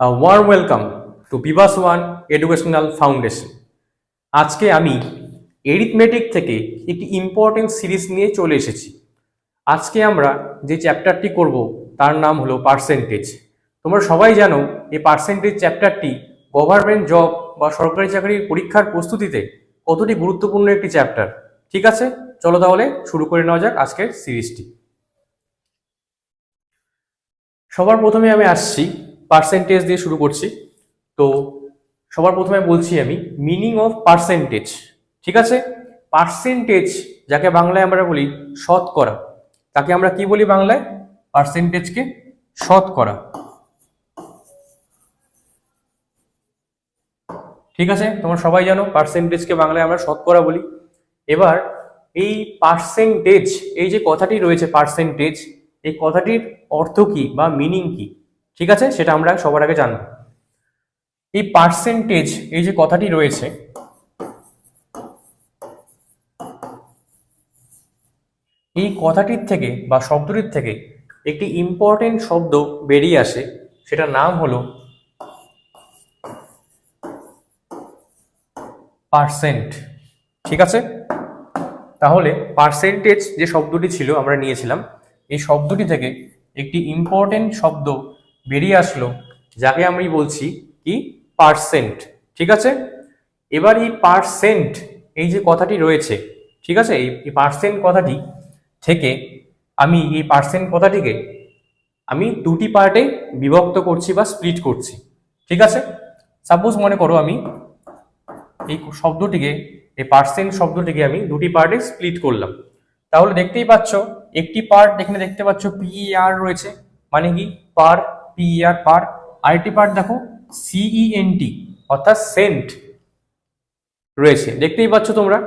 Warm welcome to Bibhas one educational foundation. আজকে আমি arithmetic থেকে একটি ইম্পর্টেন্ট সিরিজ নিয়ে চলে এসেছি। আজকে আমরা যে চ্যাপ্টারটি করব তার নাম হলো পার্সেন্টেজ। তোমরা সবাই জানো এই পার্সেন্টেজ চ্যাপ্টারটি গভর্নমেন্ট জব বা সরকারি চাকরির পরীক্ষার প্রস্তুতিতে কতটি গুরুত্বপূর্ণ একটি চ্যাপ্টার। ঠিক আছে, চলো তাহলে শুরু করে নেওয়া যাক আজকের সিরিজটি। সবার প্রথমে আমি আসছি, পার্সেন্টেজ দিয়ে শুরু করছি। তো সবার প্রথমে বলছি আমি মিনিং অফ পার্সেন্টেজ। ঠিক আছে, পার্সেন্টেজ যাকে বাংলায় আমরা বলি শতকরা, তাকে আমরা কি বলি বাংলায়? পার্সেন্টেজকে শতকরা। ঠিক আছে, তোমরা সবাই জানো পার্সেন্টেজকে বাংলায় আমরা শতকরা বলি। এবার এই পার্সেন্টেজ, এই যে কথাটি রয়েছে পার্সেন্টেজ, এই কথাটির অর্থ কি বা মিনিং কি, ঠিক আছে, সেটা আমরা সবার আগে জানবো। এই পার্সেন্টেজ, এই যে কথাটি রয়েছে, এই কথাটির থেকে বা শব্দটির থেকে একটি ইম্পর্টেন্ট শব্দ বেরিয়ে আসে, সেটার নাম হলো পার্সেন্ট। ঠিক আছে, তাহলে পার্সেন্টেজ যে শব্দটি ছিল আমরা নিয়েছিলাম, এই শব্দটি থেকে একটি ইম্পর্টেন্ট শব্দ বেরিয়ে আসলো, যাকে আমি বলছি কি পার্সেন্ট। ঠিক আছে, এবার এই পার্সেন্ট, এই যে কথাটি রয়েছে, ঠিক আছে, এই পার্সেন্ট কথাটি থেকে আমি এই পার্সেন্ট কথাটিকে আমি দুটি পার্টে বিভক্ত করছি বা স্প্লিট করছি। ঠিক আছে, সাপোজ মনে করো আমি এই শব্দটিকে, এই পার্সেন্ট শব্দটিকে আমি দুটি পার্টে স্প্লিট করলাম। তাহলে দেখতেই পাচ্ছ একটি পার্ট এখানে দেখতে পাচ্ছ পিইআর রয়েছে, মানে কি পার, পিইআর পার। আরেকটি পার্ট দেখো সিইএনটি অর্থাৎ সেন্ট রয়েছে, দেখতেই পাচ্ছ তোমরা।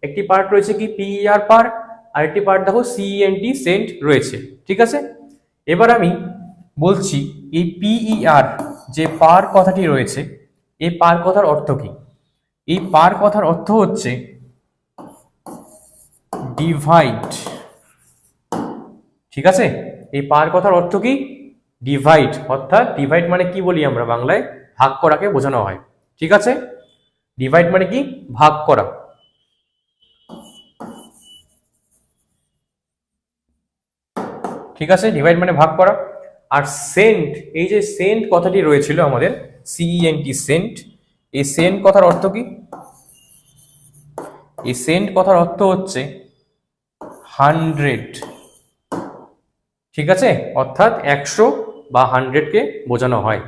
একটি পার্ট রয়েছে কি পিইআর পার, আরেকটি পার্ট দেখো সিইএনটি সেন্ট রয়েছে। ঠিক আছে, এবার আমি বলছি এই পিইআর যে পার কথাটি রয়েছে, এই পার কথার অর্থ কি? এই পার কথার অর্থ হচ্ছে ডিভাইড। ঠিক আছে, এই পার কথার অর্থ কি? ডিভাইড, অর্থাৎ ডিভাইড মানে কি বলি আমরা বাংলায়? ভাগ করাকে বোঝানো হয়। ঠিক আছে, ডিভাইড মানে কি? ভাগ করা। ঠিক আছে, ডিভাইড মানে ভাগ করা। আর সেন্ট, এই যে সেন্ট কথাটি রয়েছিল আমাদের সিইএনটি সেন্ট, এই সেন্ট কথার অর্থ কি? এই সেন্ট কথার অর্থ হচ্ছে 100। ঠিক আছে, অর্থাৎ 100 বা 100কে বোঝানো হয়।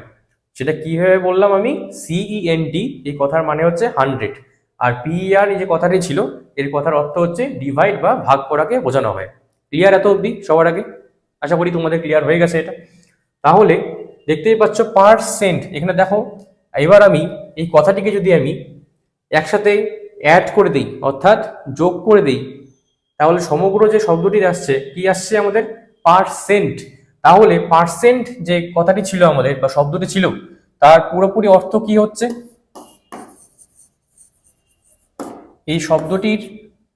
সেটা কিভাবে বললাম আমি? সিইএনটি এই কথার মানে হচ্ছে 100, আর পিইআর এই যে কথাটি ছিল এর কথার অর্থ হচ্ছে ডিভাইড বা ভাগ করাকে বোঝানো হয়। ক্লিয়ার এত অবধি সবার আগে? আশা করি তোমাদের ক্লিয়ার হয়ে গেছে এটা। তাহলে দেখতেই পাচ্ছ পার্সেন্ট, এখানে দেখো। এবার আমি এই কথাটিকে যদি আমি একসাথে অ্যাড করে দিই, অর্থাৎ যোগ করে দিই, তাহলে সমগ্র যে শব্দটি আসছে কি আসছে আমাদের? পার্সেন্ট। তাহলে পার্সেন্ট যে কথাটি ছিল আমাদের বা শব্দটি ছিল, তার পুরোপুরি অর্থ কি হচ্ছে? এই শব্দটির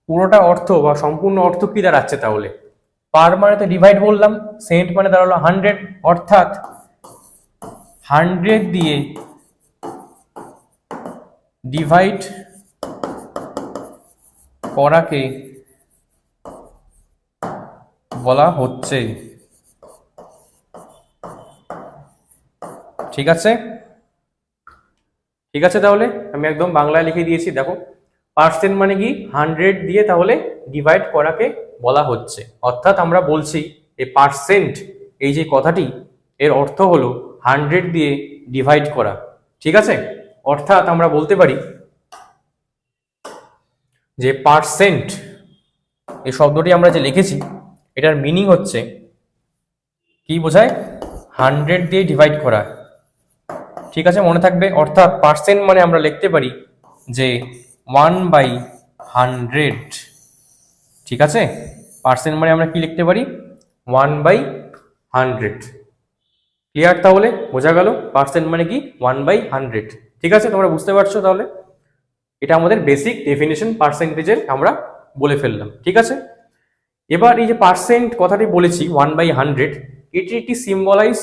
পুরোটা অর্থ বা সম্পূর্ণ অর্থ কি দাঁড়াচ্ছে তাহলে? পার মানে তো ডিভাইড বললাম, সেন্ট মানে দাঁড়ালো 100, অর্থাৎ 100 দিয়ে ডিভাইড করাকে বলা হচ্ছে। ঠিক আছে, ঠিক আছে, তাহলে আমি একদম বাংলায় লিখে দিয়েছি। দেখো পার্সেন্ট মানে কি? 100 দিয়ে তাহলে ডিভাইড করাকে বলা হচ্ছে, অর্থাৎ আমরা বলছি এই পার্সেন্ট, এই যে কথাটি, এর অর্থ হলো 100 দিয়ে ডিভাইড করা। ঠিক আছে, অর্থাৎ আমরা বলতে পারি যে পার্সেন্ট এই শব্দটি আমরা যে লিখেছি, এটার মিনিং হচ্ছে কি বোঝায়? 100 দিয়ে ডিভাইড করা। ঠিক আছে, মনে থাকবে। অর্থাৎ পার্সেন্ট মানে আমরা লিখতে পারি যে 1/100। ঠিক আছে, পার্সেন্ট মানে আমরা কি লিখতে পারি? 1/100। ক্লিয়ার? তাহলে বোঝা গেল পার্সেন্ট মানে কি? 1/100। ঠিক আছে, তোমরা বুঝতে পারছো? তাহলে এটা আমাদের বেসিক ডেফিনেশন পার্সেন্টেজের আমরা বলে ফেললাম। ঠিক আছে, এবার এই যে পার্সেন্ট কথাটি বলেছি 1/100, এটি একটি সিম্বলাইজ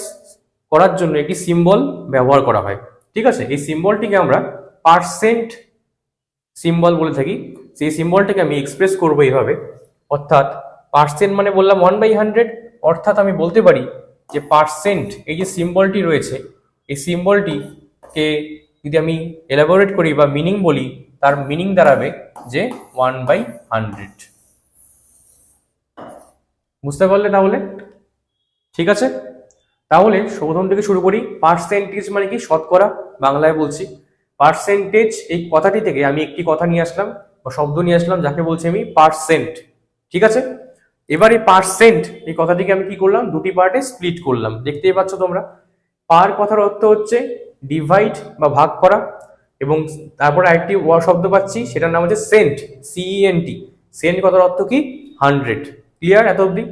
করার জন্য একটি সিম্বল ব্যবহার করা হয়। ঠিক আছে, এই সিম্বলটিকে আমরা পার্সেন্ট সিম্বল বলে থাকি। সেই সিম্বলটাকে আমি এক্সপ্রেস করবো এইভাবে, অর্থাৎ পার্সেন্ট মানে বললাম 1/100, অর্থাৎ আমি বলতে পারি যে পার্সেন্ট এই যে সিম্বলটি রয়েছে, এই সিম্বলটিকে যদি আমি এলাবোরেট করি বা মিনিং বলি, তার মিনিং দাঁড়াবে যে 1/100। বুঝতে পারলে তাহলে? ঠিক আছে, তাহলে প্রথম থেকে শুরু করি। পার্সেন্টেজ মানে কি? শতকরা, বাংলায় বলছি। পার্সেন্টেজ এই কথাটি থেকে আমি একটি কথা নিয়ে আসলাম বা শব্দ নিয়ে আসলাম, যাকে বলছি আমি পার্সেন্ট। ঠিক আছে, এবার এই পার্সেন্ট এই কথাটিকে আমি কি করলাম? দুটি পার্টে স্প্লিট করলাম, দেখতেই পাচ্ছ তোমরা। পার কথার অর্থ হচ্ছে ডিভাইড বা ভাগ করা, এবং তারপরে আরেকটি শব্দ পাচ্ছি, সেটার নাম হচ্ছে সেন্ট, সিইএনটি। সেন্ট কথার অর্থ কি? 100। ক্লিয়ার এত অবধি?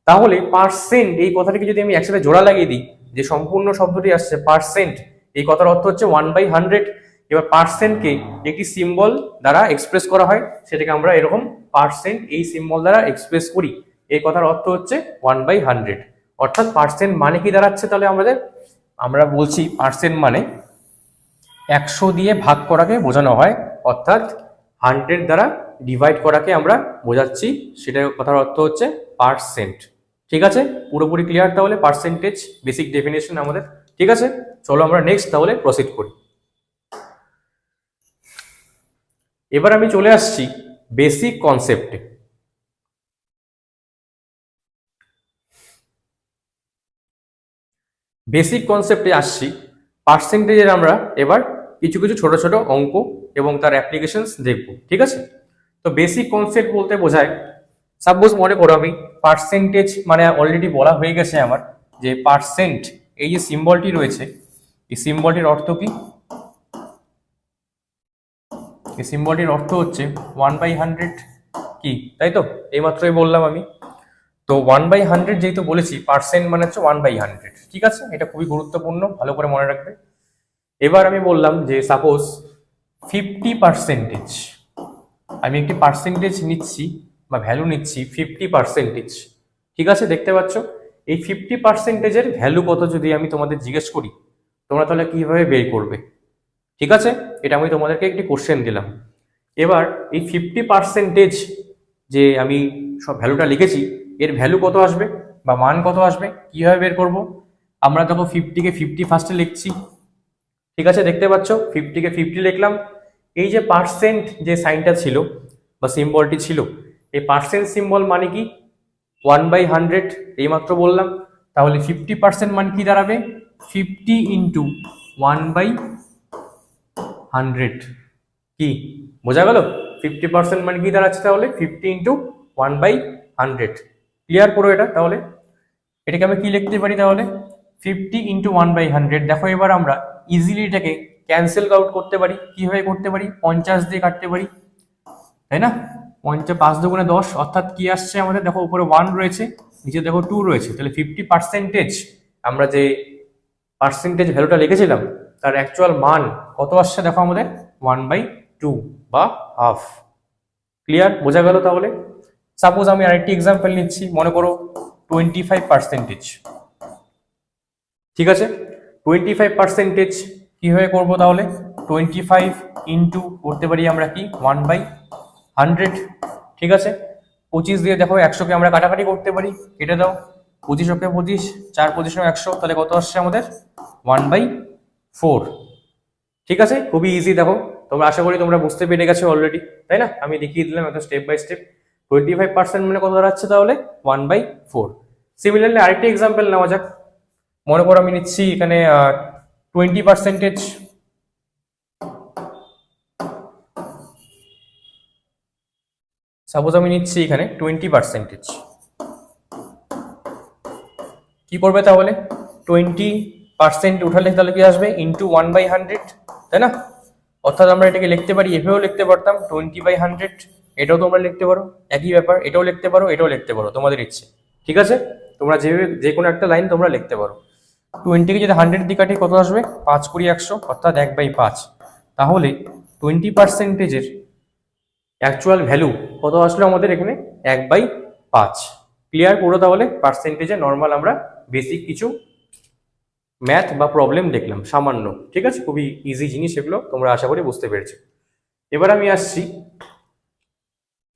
তাহলে পার্সেন্ট এই কথাটিকে যদি আমি একসাথে জোড়া লাগিয়ে দিই, যে সম্পূর্ণ শব্দটি আসছে পার্সেন্ট, এই কথার অর্থ হচ্ছে 1/100। এবার পার্সেন্টকে একটি সিম্বল দ্বারা এক্সপ্রেস করা হয়, সেটাকে আমরা এরকম পার্সেন্ট এই সিম্বল দ্বারা এক্সপ্রেস করি। এই কথার অর্থ হচ্ছে 1/100। অর্থাৎ পার্সেন্ট মানে কি দাঁড়াচ্ছে তাহলে আমরা বলছি পার্সেন্ট মানে 100 দিয়ে ভাগ করাকে বোঝানো হয়, অর্থাৎ 100 দ্বারা ডিভাইড করাকে আমরা বোঝাচ্ছি, সেটার কথার অর্থ হচ্ছে পার্সেন্ট। ঠিক আছে, পুরোপুরি ক্লিয়ার তাহলে পার্সেন্টেজ বেসিক ডেফিনেশন আমাদের। ঠিক আছে, চলো আমরা নেক্সট তাহলে প্রসিড করি। এবার আমি চলে আসছি বেসিক কনসেপ্টে। বেসিক কনসেপ্টে আসছি, পার্সেন্টেজের আমরা এবার কিছু কিছু ছোট ছোট অঙ্ক এবং তার অ্যাপ্লিকেশনস দেখব। ঠিক আছে, তো বেসিক কনসেপ্ট বলতে বোঝায়, সাপোজ মনে করো আমি পার্সেন্টেজ মানে অলরেডি বলা হয়ে গেছে আমার, যে পার্সেন্ট এই যে সিম্বলটি রয়েছে, এই সিম্বলটির অর্থ কি? এই সিম্বলটির অর্থ হচ্ছে 1/100 কি, তাই তো? এইমাত্রই বললাম আমি। তো 1/100 যেহেতু বলেছি, পার্সেন্ট মানে হচ্ছে 1/100। ঠিক আছে, এটা খুবই গুরুত্বপূর্ণ, ভালো করে মনে রাখবে। এবার আমি বললাম যে সাপোজ 50%, আমি একটি পার্সেন্টেজ নিচ্ছি বা ভ্যালু নিচ্ছি 50%। ঠিক আছে, দেখতে পাচ্ছ এই 50%-এর ভ্যালু কত যদি আমি তোমাদের জিজ্ঞেস করি, তোমরা তাহলে কিভাবে বের করবে? ঠিক আছে, এটা আমি তোমাদেরকে একটি কোশ্চেন দিলাম। এবার এই 50% যে আমি সব ভ্যালুটা লিখেছি, এর ভ্যালু কত আসবে বা মান কত আসবে, কিভাবে বের করব? আমরা দেখো 50-কে 50 ফার্স্টে লিখছি। ঠিক আছে, দেখতে পাচ্ছ 50-কে 50 লিখলাম। এই যে পার্সেন্ট যে সাইনটা ছিল বা সিম্বলটি ছিল, এই পার্সেন্ট সিম্বল মানে কি? 1/100, এইমাত্র বললাম। তাহলে 50% মানে কি দাঁড়াবে? 50 ইন্টু 1/100। কি বোঝা গেল? 50% মানে কি দাঁড়াচ্ছে তাহলে? 50 ইন্টু 1/100। ক্লিয়ার করো এটা তাহলে। এটাকে আমি কি লিখতে পারি তাহলে? 50 ইন্টু 1/100। দেখো এবার আমরা ইজিলি এটাকে ক্যান্সেল আউট করতে পারি। কিভাবে করতে পারি? 50 দিয়ে কাটতে পারি, তাই না? 50 5 দুগুণে 10, অর্থাৎ কি আসছে আমাদের? দেখো উপরে 1 রয়েছে, নিচে দেখো 2 রয়েছে, তাহলে 50% আমরা যে পার্সেন্টেজ ভ্যালুটা লিখেছিলাম, তার অ্যাকচুয়াল মান কত আসছে দেখো আমাদের? 1/2 বা হাফ। ক্লিয়ার, বোঝা গেল তাহলে? সাপোজ আমি আরেকটি এক্সাম্পল নিচ্ছি, মনে করো 25%। ঠিক আছে, 25% কিভাবে করব তাহলে? 25 ইন্টু করতে পারি আমরা কি? 1/100। ঠিক আছে, 25 দিয়ে দেখো 100-কে আমরা কাটাকাটি করতে পারি, কেটে দাও। 25-কে 25, 4 25 100, তাহলে কত আসছে আমাদের? 1/4। ঠিক আছে, খুবই ইজি। দেখো তোমরা, আশা করি তোমরা বুঝতে পেরে গেছো অলরেডি, তাই না? আমি দেখিয়ে দিলাম এত স্টেপ বাই স্টেপ। 25% মানে কত দাঁড়াচ্ছে তাহলে? 1/4। সিমিলারলি আরেকটি এক্সাম্পল নেওয়া যাক। মনে করো আমি নিচ্ছি এখানে 20%। সাপোজ আমি নিচ্ছি এখানে 20%। কি করবে তাহলে? 20% উঠালে তাহলে কি আসবে? ইন্টু 1/100, তাই না? অর্থাৎ আমরা এটাকে লিখতে পারি, এভাবেও লিখতে পারতাম 20/100। এটাও তোমরা লিখতে পারো, একই ব্যাপার। এটাও লিখতে পারো, এটাও লিখতে পারো, তোমাদের ইচ্ছে। ঠিক আছে, তোমরা যেভাবে যে কোনো একটা লাইন তোমরা লিখতে পারো। 20-কে যদি 100 দিয়ে কাটি কত আসবে? 5 20 100, অর্থাৎ 1/5। তাহলে 20%-এর অ্যাকচুয়াল ভ্যালু কত আসলো আমাদের এখানে? 1/5। ক্লিয়ার পুরো তাহলে পার্সেন্টেজে নর্মাল আমরা বেসিক কিছু ম্যাথ বা প্রবলেম দেখলাম সামান্য, ঠিক আছে, খুবই ইজি জিনিস এগুলো, তোমরা আশা করি বুঝতে পেরেছো। এবার আমি আসছি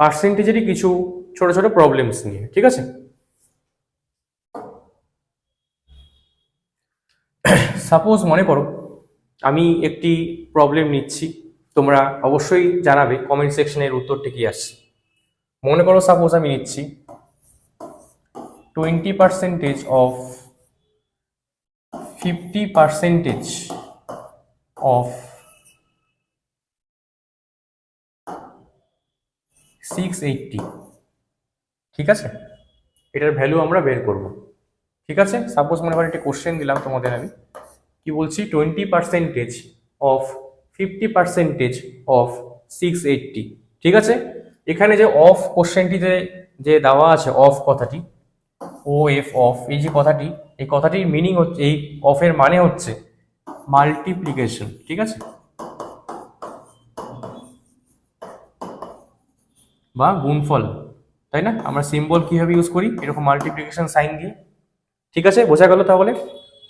পার্সেন্টেজেরই কিছু ছোট ছোট প্রবলেমস নিয়ে, ঠিক আছে। সাপোজ মনে করো আমি একটি প্রবলেম নিচ্ছি, তোমরা অবশ্যই জানাবে কমেন্ট সেকশনের উত্তরটি কি আসছে। মনে করো সাপোজ আমি নিচ্ছি 20% অফ 50% অফ 680, ঠিক আছে, এটার ভ্যালু আমরা বের করব। ঠিক আছে, সাপোজ মনে করো একটা কোশ্চেন দিলাম তোমাদের, আমি কি বলছি 20% অফ 50% অফ 680, ঠিক আছে। এখানে যে অফ কোশ্চেনটিতে যে দেওয়া আছে অফ কথাটি, ও এফ অফ, এই যে কথাটি, এই কথাটির মিনিং হচ্ছে, এই অফের মানে হচ্ছে মাল্টিপ্লিকেশন, ঠিক আছে, বা গুণফল, তাই না? আমরা সিম্বল কিভাবে ইউজ করি, এরকম মাল্টিপ্লিকেশন সাইন দিয়ে, ঠিক আছে, বোঝা গেল তাহলে।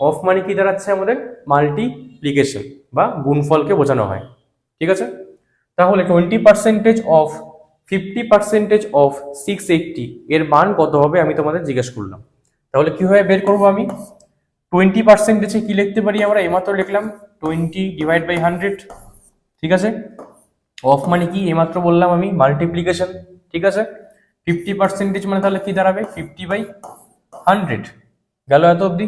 অফ মানে কি দাঁড়াচ্ছে আমাদের, মাল্টিপ্লিকেশন বা গুণফলকে বোঝানো হয়, ঠিক আছে। তাহলে 20% অফ 50% অফ 680 এর মান কত হবে আমি তোমাদের জিজ্ঞেস করলাম। তাহলে কিভাবে বের করবো আমি, 20%-এ কি লিখতে পারি আমরা, এইমাত্র লিখলাম 20/100, ঠিক আছে। অফ মানে কি এইমাত্র বললাম আমি, মাল্টিপ্লিকেশন, ঠিক আছে। 50% মানে তাহলে কি দাঁড়াবে, 50/100, গেল এত অবধি।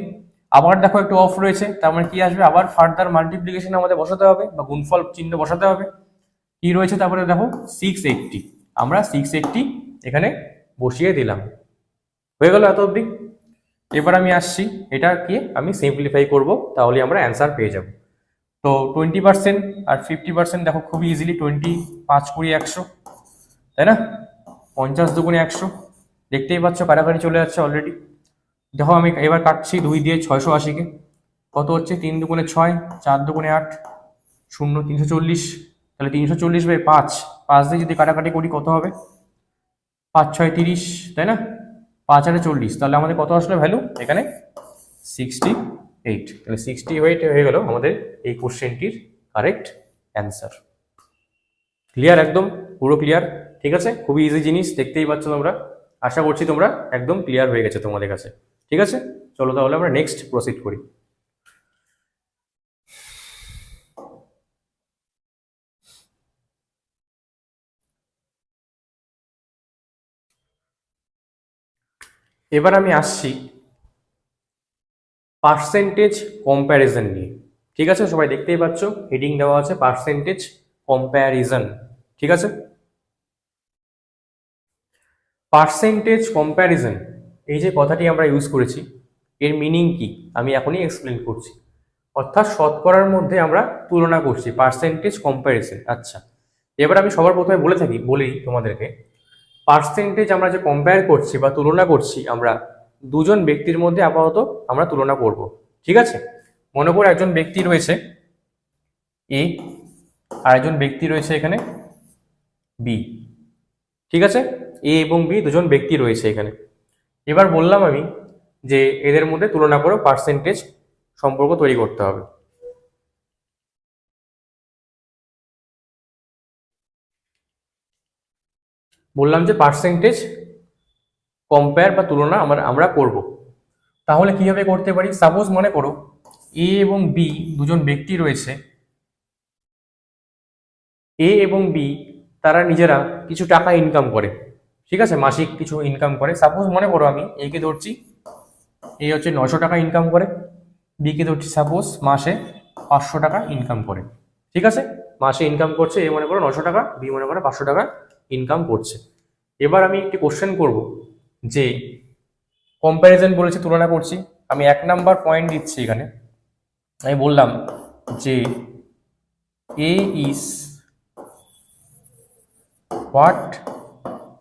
আবার দেখো একটু অফ রয়েছে, তার মানে কি আসবে, আবার ফার্দার মাল্টিপ্লিকেশন আমাদের বসাতে হবে বা গুণফল চিহ্ন বসাতে হবে। কি রয়েছে তারপরে দেখো 680, আমরা 680 এখানে বসিয়ে দিলাম, হয়ে গেল এত অবধি। এবার আমি আসছি, এটা কি আমি সিম্পলিফাই করব, তাহলে আমরা অ্যান্সার পেয়ে যাব। তো 20% আর 50% দেখো খুবই ইজিলি, 20 5 20 100, তাই না, 50 দুগুণে 100, দেখতেই পাচ্ছ কাটাকাটি চলে যাচ্ছে অলরেডি। দেখো আমি এবার কাটছি 2 দিয়ে 680-কে, কত হচ্ছে, 3 দুগুণে 6, 4 দুগুণে 8, 0 340, তাহলে 340/5, 5 দিয়ে যদি কাটাকাটি করি কত হবে, 5 6 30, তাই না, 5 আর 40, তাহলে আমাদের কত আসলো ভ্যালু এখানে, 68। তাহলে 68 হয়ে গেল আমাদের এই কোশ্চেনটির কারেক্ট অ্যান্সার। ক্লিয়ার, একদম পুরো ক্লিয়ার, ঠিক আছে, খুবই ইজি জিনিস, দেখতেই পাচ্ছ তোমরা। আশা করছি তোমরা একদম ক্লিয়ার হয়ে গেছে তোমাদের কাছে, ঠিক আছে। চলো তাহলে আমরা নেক্সট প্রসিড করি। এবার আমি আসছি পার্সেন্টেজ কম্প্যারিজন নিয়ে, ঠিক আছে। সবাই দেখতেই পাচ্ছ হেডিং দেওয়া আছে পার্সেন্টেজ কম্প্যারিজন, ঠিক আছে। পার্সেন্টেজ কম্প্যারিজন, এই যে কথাটি আমরা ইউজ করেছি, এর মিনিং কি আমি এখনই এক্সপ্লেন করছি। অর্থাৎ শতকরার মধ্যে আমরা তুলনা করছি, পার্সেন্টেজ কম্প্যারিজন। আচ্ছা, এবার আমি সবার প্রথমে বলি তোমাদেরকে, পার্সেন্টেজ আমরা যে কম্পেয়ার করছি বা তুলনা করছি, আমরা দুজন ব্যক্তির মধ্যে আপাতত আমরা তুলনা করব, ঠিক আছে। মনে করো একজন ব্যক্তি রয়েছে এ, আর একজন ব্যক্তি রয়েছে এখানে বি, ঠিক আছে। এ এবং বি দুজন ব্যক্তি রয়েছে এখানে। এবার বললাম আমি যে এদের মধ্যে তুলনা করে পার্সেন্টেজ সম্পর্ক তৈরি করতে হবে। বললাম যে পার্সেন্টেজ কম্পেয়ার বা তুলনা আমরা করব। তাহলে কিভাবে করতে পারি, সাপোজ মনে করো এ এবং বি দুজন ব্যক্তি রয়েছে, এ এবং বি তারা নিজেরা কিছু টাকা ইনকাম করে, ঠিক আছে, মাসিক কিছু ইনকাম করে। সাপোজ মনে করো আমি এ কে ধরছি, এ হচ্ছে 900 টাকা ইনকাম করে, বি কে ধরছি সাপোজ মাসে 500 টাকা ইনকাম করে, ঠিক আছে। মাসে ইনকাম করছে এ মনে করো 900 টাকা, বি মনে করো 500 টাকা ইনকাম করছে। এবার আমি একটি কোশ্চেন করব যে কম্প্যারিজন বলেছি, তুলনা করছি, আমি 1 নাম্বার পয়েন্ট দিচ্ছি এখানে, আমি বললাম যে A is what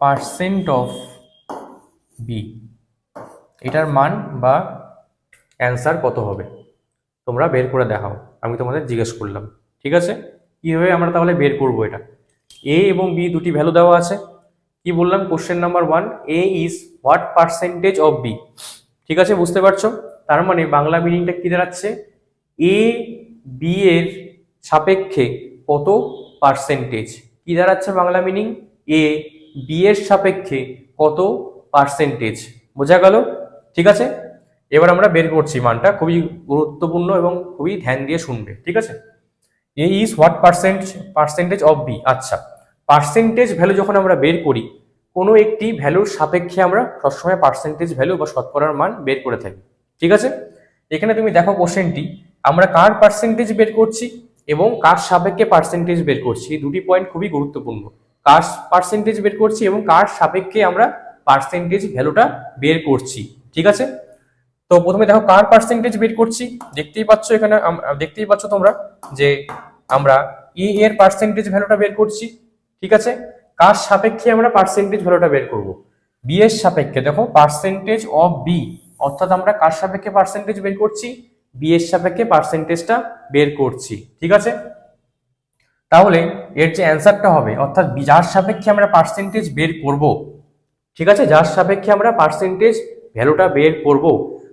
percent of B, এটার মান বা অ্যান্সার কত হবে তোমরা বের করে দেখাও, আমি তোমাদের জিজ্ঞেস করলাম, ঠিক আছে। কিভাবে আমরা তাহলে বের করব এটা, এ এবং বি দুটি ভ্যালু দেওয়া আছে, কি বললাম question number 1, A is what percentage of B, ঠিক আছে, বুঝতে পারছো। তার মানে বাংলা মিনিংটা কি দাঁড়াচ্ছে, এ বি এর সাপেক্ষে কত পার্সেন্টেজ। কি দাঁড়াচ্ছে বাংলা মিনিং, এ বি এর সাপেক্ষে কত পার্সেন্টেজ। বোঝা গেল? ঠিক আছে, এবার আমরা বের করছি মানটা, খুবই গুরুত্বপূর্ণ এবং খুবই ধ্যান দিয়ে শুনবে। ঠিক আছে, A is what percentage of B. আচ্ছা, পার্সেন্টেজ ভ্যালু যখন আমরা বের করি, কোনো একটি ভ্যালুর সাপেক্ষে আমরা সবসময় পার্সেন্টেজ ভ্যালু বা শতকরার মান বের করে থাকি। ঠিক আছে, এখানে তুমি দেখো কোশ্চেনটি, আমরা কার পার্সেন্টেজ বের করছি এবং কার সাপেক্ষে পার্সেন্টেজ বের করছি, এই দুটি পয়েন্ট খুবই গুরুত্বপূর্ণ। কার পার্সেন্টেজ বের করছি এবং কার সাপেক্ষে আমরা পার্সেন্টেজ ভ্যালুটা বের করছি। ঠিক আছে, তো প্রথমে দেখো কার পার্সেন্টেজ বের করছি, দেখতেই পাচ্ছ এখানে, দেখতেই পাচ্ছ তোমরা যে আমরা ই এর পার্সেন্টেজ ভ্যালুটা বের করছি। ঠিক আছে, কার সাপেক্ষে আমরা পার্সেন্টেজ ভ্যালুটা বের করব, বি এর সাপেক্ষে। দেখো পার্সেন্টেজ অফ বি, অর্থাৎ আমরা কার সাপেক্ষে পার্সেন্টেজ বের করছি, বি এর সাপেক্ষে পার্সেন্টেজটা বের করছি। ঠিক আছে, তাহলে এর যে অ্যান্সারটা হবে, অর্থাৎ যার সাপেক্ষে আমরা পার্সেন্টেজ বের করব, ঠিক আছে, যার সাপেক্ষে আমরা পার্সেন্টেজ ভ্যালুটা বের করব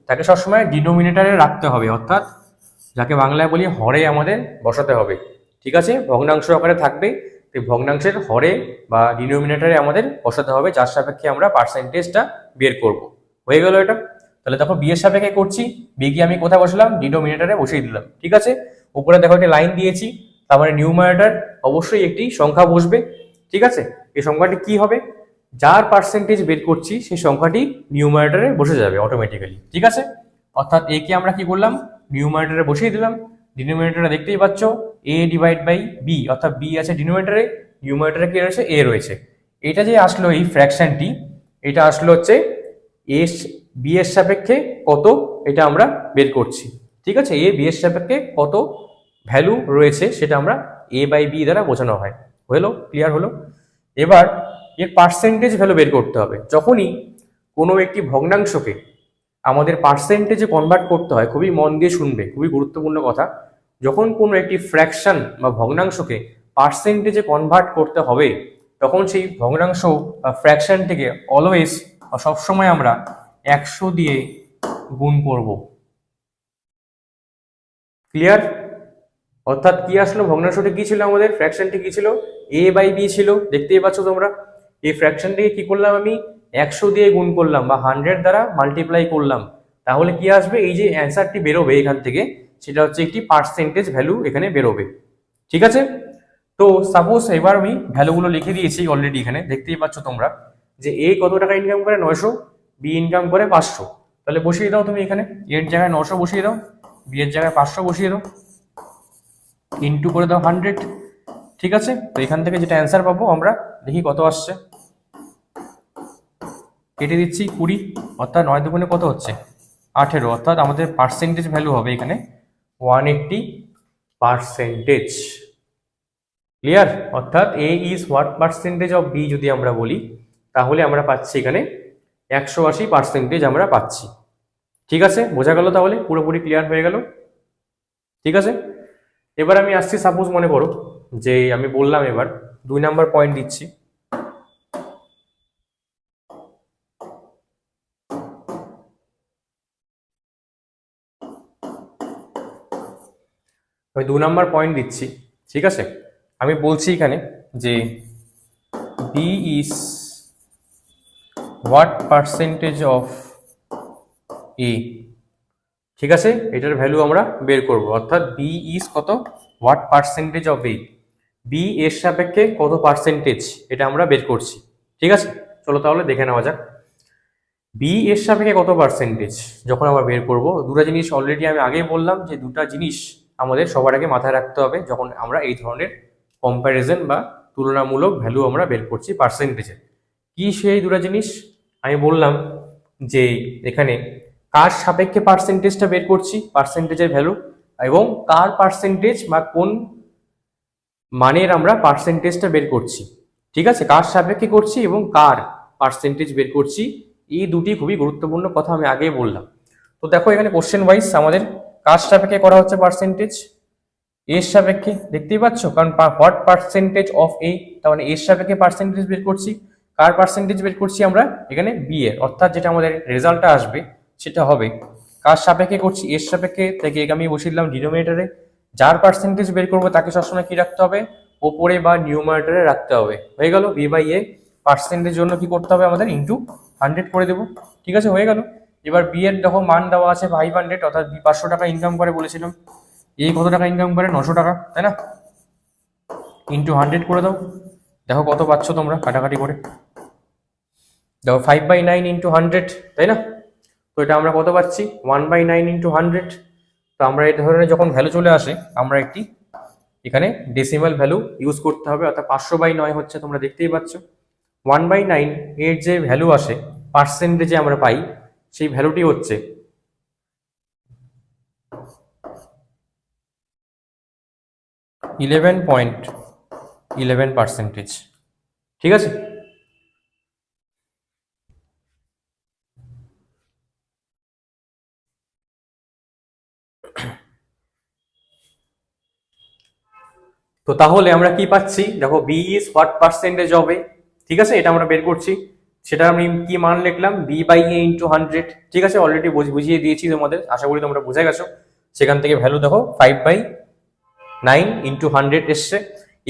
তাকে সবসময় ডিনোমিনেটরে রাখতে হবে, অর্থাৎ যাকে বাংলায় বলি হরে আমাদের বসাতে হবে। ঠিক আছে, ভগ্নাংশ আকারে থাকবে, তো ভগ্নাংশের হরে বা ডিনোমিনেটরে আমাদের বসাতে হবে যার সাপেক্ষে আমরা পার্সেন্টেজটা বের করব। হয়ে গেল এটা? তাহলে দেখো বি এর সাপেক্ষে করছি, বি কে আমি কোথায় বসালাম, ডিনোমিনেটরে বসিয়ে দিলাম। ঠিক আছে, উপরে দেখো একটা লাইন দিয়েছি, তার মানে নিউমারেটর অবশ্যই একটি সংখ্যা বসবে। ঠিক আছে, এই সংখ্যাটি কি হবে, যার পার্সেন্টেজ বের করছি সেই সংখ্যাটি নিউমারেটরে বসে যাবে অটোমেটিক্যালি। ঠিক আছে, অর্থাৎ এ কে আমরা কি করলাম, নিউমারেটরে বসিয়ে দিলাম। ডিনোমিনেটরে দেখতেই পাচ্ছ এ ডিভাইড বাই বি, অর্থাৎ বি আছে ডিনোমিনেটরে, নিউমারেটরে কি রয়েছে, এ রয়েছে। এটা যে আসলো এই ফ্র্যাকশনটি, এটা আসলো হচ্ছে এ বি এর সাপেক্ষে কত, এটা আমরা বের করছি। ঠিক আছে, এ বি এর সাপেক্ষে কত ভ্যালু রয়েছে সেটা আমরা এ বাই বি দ্বারা বোঝানো হয়। হলো? ক্লিয়ার হলো? এবার এর পার্সেন্টেজ ভ্যালু বের করতে হবে। যখনই কোনো একটি ভগ্নাংশকে আমাদের পার্সেন্টেজে কনভার্ট করতে হয়, খুবই মন দিয়ে শুনবে, খুবই গুরুত্বপূর্ণ কথা, যখন কোনো একটি ফ্র্যাকশন বা ভগ্নাংশকে পার্সেন্টেজে কনভার্ট করতে হবে, তখন সেই ভগ্নাংশ বা ফ্র্যাকশনটিকে অলওয়েজ বা সবসময় আমরা 100 দিয়ে গুণ করব। ক্লিয়ার? অর্থাৎ কি আসলো, ভগ্নাংশটি কি ছিল, আমাদের ফ্র্যাকশনটি কি ছিল, এ বাই বি ছিল। দেখতেই পাচ্ছ তোমরা, এই ফ্র্যাকশনটিকে কি করলাম, আমি 100 দিয়ে গুণ করলাম বা 100 দ্বারা মাল্টিপ্লাই করলাম। তাহলে কি আসবে, এই যে অ্যান্সারটি বেরোবে এখান থেকে, সেটা হচ্ছে একটি পার্সেন্টেজ ভ্যালু এখানে বেরোবে। ঠিক আছে, তো সাপোজ এবার আমি ভ্যালুগুলো লিখে দিয়েছি অলরেডি, এখানে দেখতেই পাচ্ছ তোমরা যে এ কত টাকা ইনকাম করে, 900, বি ইনকাম করে 500। তাহলে বসিয়ে দাও তুমি এখানে, এর জায়গায় 900 বসিয়ে দাও, বি এর জায়গায় 500 বসিয়ে দাও, ইনটু করে দাও 100। ঠিক আছে, তো এখান থেকে যেটা অ্যান্সার পাবো আমরা, দেখি কত আসছে, কেটে দিচ্ছি 20, অর্থাৎ 9 দুগুণে কত হচ্ছে, 18, অর্থাৎ আমাদের পার্সেন্টেজ ভ্যালু হবে এখানে 180%। ক্লিয়ার? অর্থাৎ A is what percentage of B যদি আমরা বলি, তাহলে আমরা পাচ্ছি এখানে 180% আমরা পাচ্ছি। ঠিক আছে, বোঝা গেল? তাহলে পুরোপুরি ক্লিয়ার হয়ে গেল। ঠিক আছে, এবার আমি আসছি, সাপোজ মনে করো যে আমি বললাম এবার 2 নাম্বার পয়েন্ট দিচ্ছি। আমি 2 নাম্বার পয়েন্ট দিচ্ছি। ঠিক আছে, আমি বলছি এখানে যে B is what percentage of A. ঠিক আছে, এটার ভ্যালু আমরা বের করব, অর্থাৎ বি ইজ কত, what percentage of A, B এর সাপেক্ষে কত পার্সেন্টেজ, এটা আমরা বের করছি। ঠিক আছে, চলো তাহলে দেখে নেওয়া যাক বি এর সাপেক্ষে কত পার্সেন্টেজ যখন আমরা বের করব। দুটো জিনিস অলরেডি আমি আগেই বললাম যে দুটো জিনিস আমাদের সবার আগে মাথায় রাখতে হবে যখন আমরা এই ধরনের কম্প্যারিজন বা তুলনামূলক ভ্যালু আমরা বের করছি পার্সেন্টেজের। কি সেই দুটো জিনিস? আমি বললাম যে এখানে কার সাপেক্ষে পার্সেন্টেজটা বের করছি, পার্সেন্টেজের ভ্যালু, এবং কার পার্সেন্টেজ বা কোন মানের আমরা পার্সেন্টেজটা বের করছি। ঠিক আছে, কার সাপেক্ষে করছি এবং কার পার্সেন্টেজ বের করছি, এই দুটি খুবই গুরুত্বপূর্ণ কথা আমি আগেই বললাম। তো দেখো এখানে কোশ্চেন ওয়াইজ আমাদের কার সাপেক্ষে করা হচ্ছে পার্সেন্টেজ, এর সাপেক্ষে, দেখতেই পাচ্ছ, কারণ হোয়াট পার্সেন্টেজ অফ এ, তার মানে এর সাপেক্ষে পার্সেন্টেজ বের করছি। কার পার্সেন্টেজ বের করছি আমরা, এখানে বি এর, অর্থাৎ যেটা আমাদের রেজাল্টটা আসবে সেটা হবে কার সাপেক্ষে করছি, এর সাপেক্ষে, থেকে আমি বসিয়ে দিলাম ডিনোমিনেটরে। যার পার্সেন্টেজ বের করবো তাকে সবসময় কি রাখতে হবে, ওপরে বা নিউমারেটরে রাখতে হবে। হয়ে গেল, বি বাই এ পার্সেন্টেজ জন্য কি করতে হবে আমাদের, ইন্টু 100 করে দেবো। ঠিক আছে, হয়ে গেল। এবার বি এর দেখো মান দেওয়া আছে 500, অর্থাৎ বি 500 টাকা ইনকাম করে বলেছিলাম। এ কত টাকা ইনকাম করে, 900 টাকা, তাই না? ইন্টু 100 করে দাও, দেখো কত পাচ্ছ তোমরা কাটাকাটি করে। দেখো 5/9 ইন্টু 100, তাই না? তো এটা আমরা কত পাচ্ছি, 1/9 ইন্টু 100। তো আমরা এই ধরনের যখন ভ্যালু চলে আসে, আমরা একটি এখানে ডেসিমাল ভ্যালু ইউজ করতে হবে, অর্থাৎ 500/9 হচ্ছে, তোমরা দেখতেই পাচ্ছ। 1/9 এর যে ভ্যালু আসে পার্সেন্টেজে আমরা পাই, সেই ভ্যালুটি হচ্ছে 11.11%। ঠিক আছে, তো তাহলে আমরা কি পাচ্ছি, দেখো বি ইজ হোয়াট পার্সেন্টেজ হবে। ঠিক আছে, এটা আমরা বের করছি, সেটা আমি কি মান লিখলাম, বি বাই এ ইন্টু 100। ঠিক আছে, অলরেডি বুঝিয়ে দিয়েছি তোমাদের, আশা করি তোমরা বুঝে গেছো। সেখান থেকে ভ্যালু দেখো 5/9 ইন্টু 100 এসছে।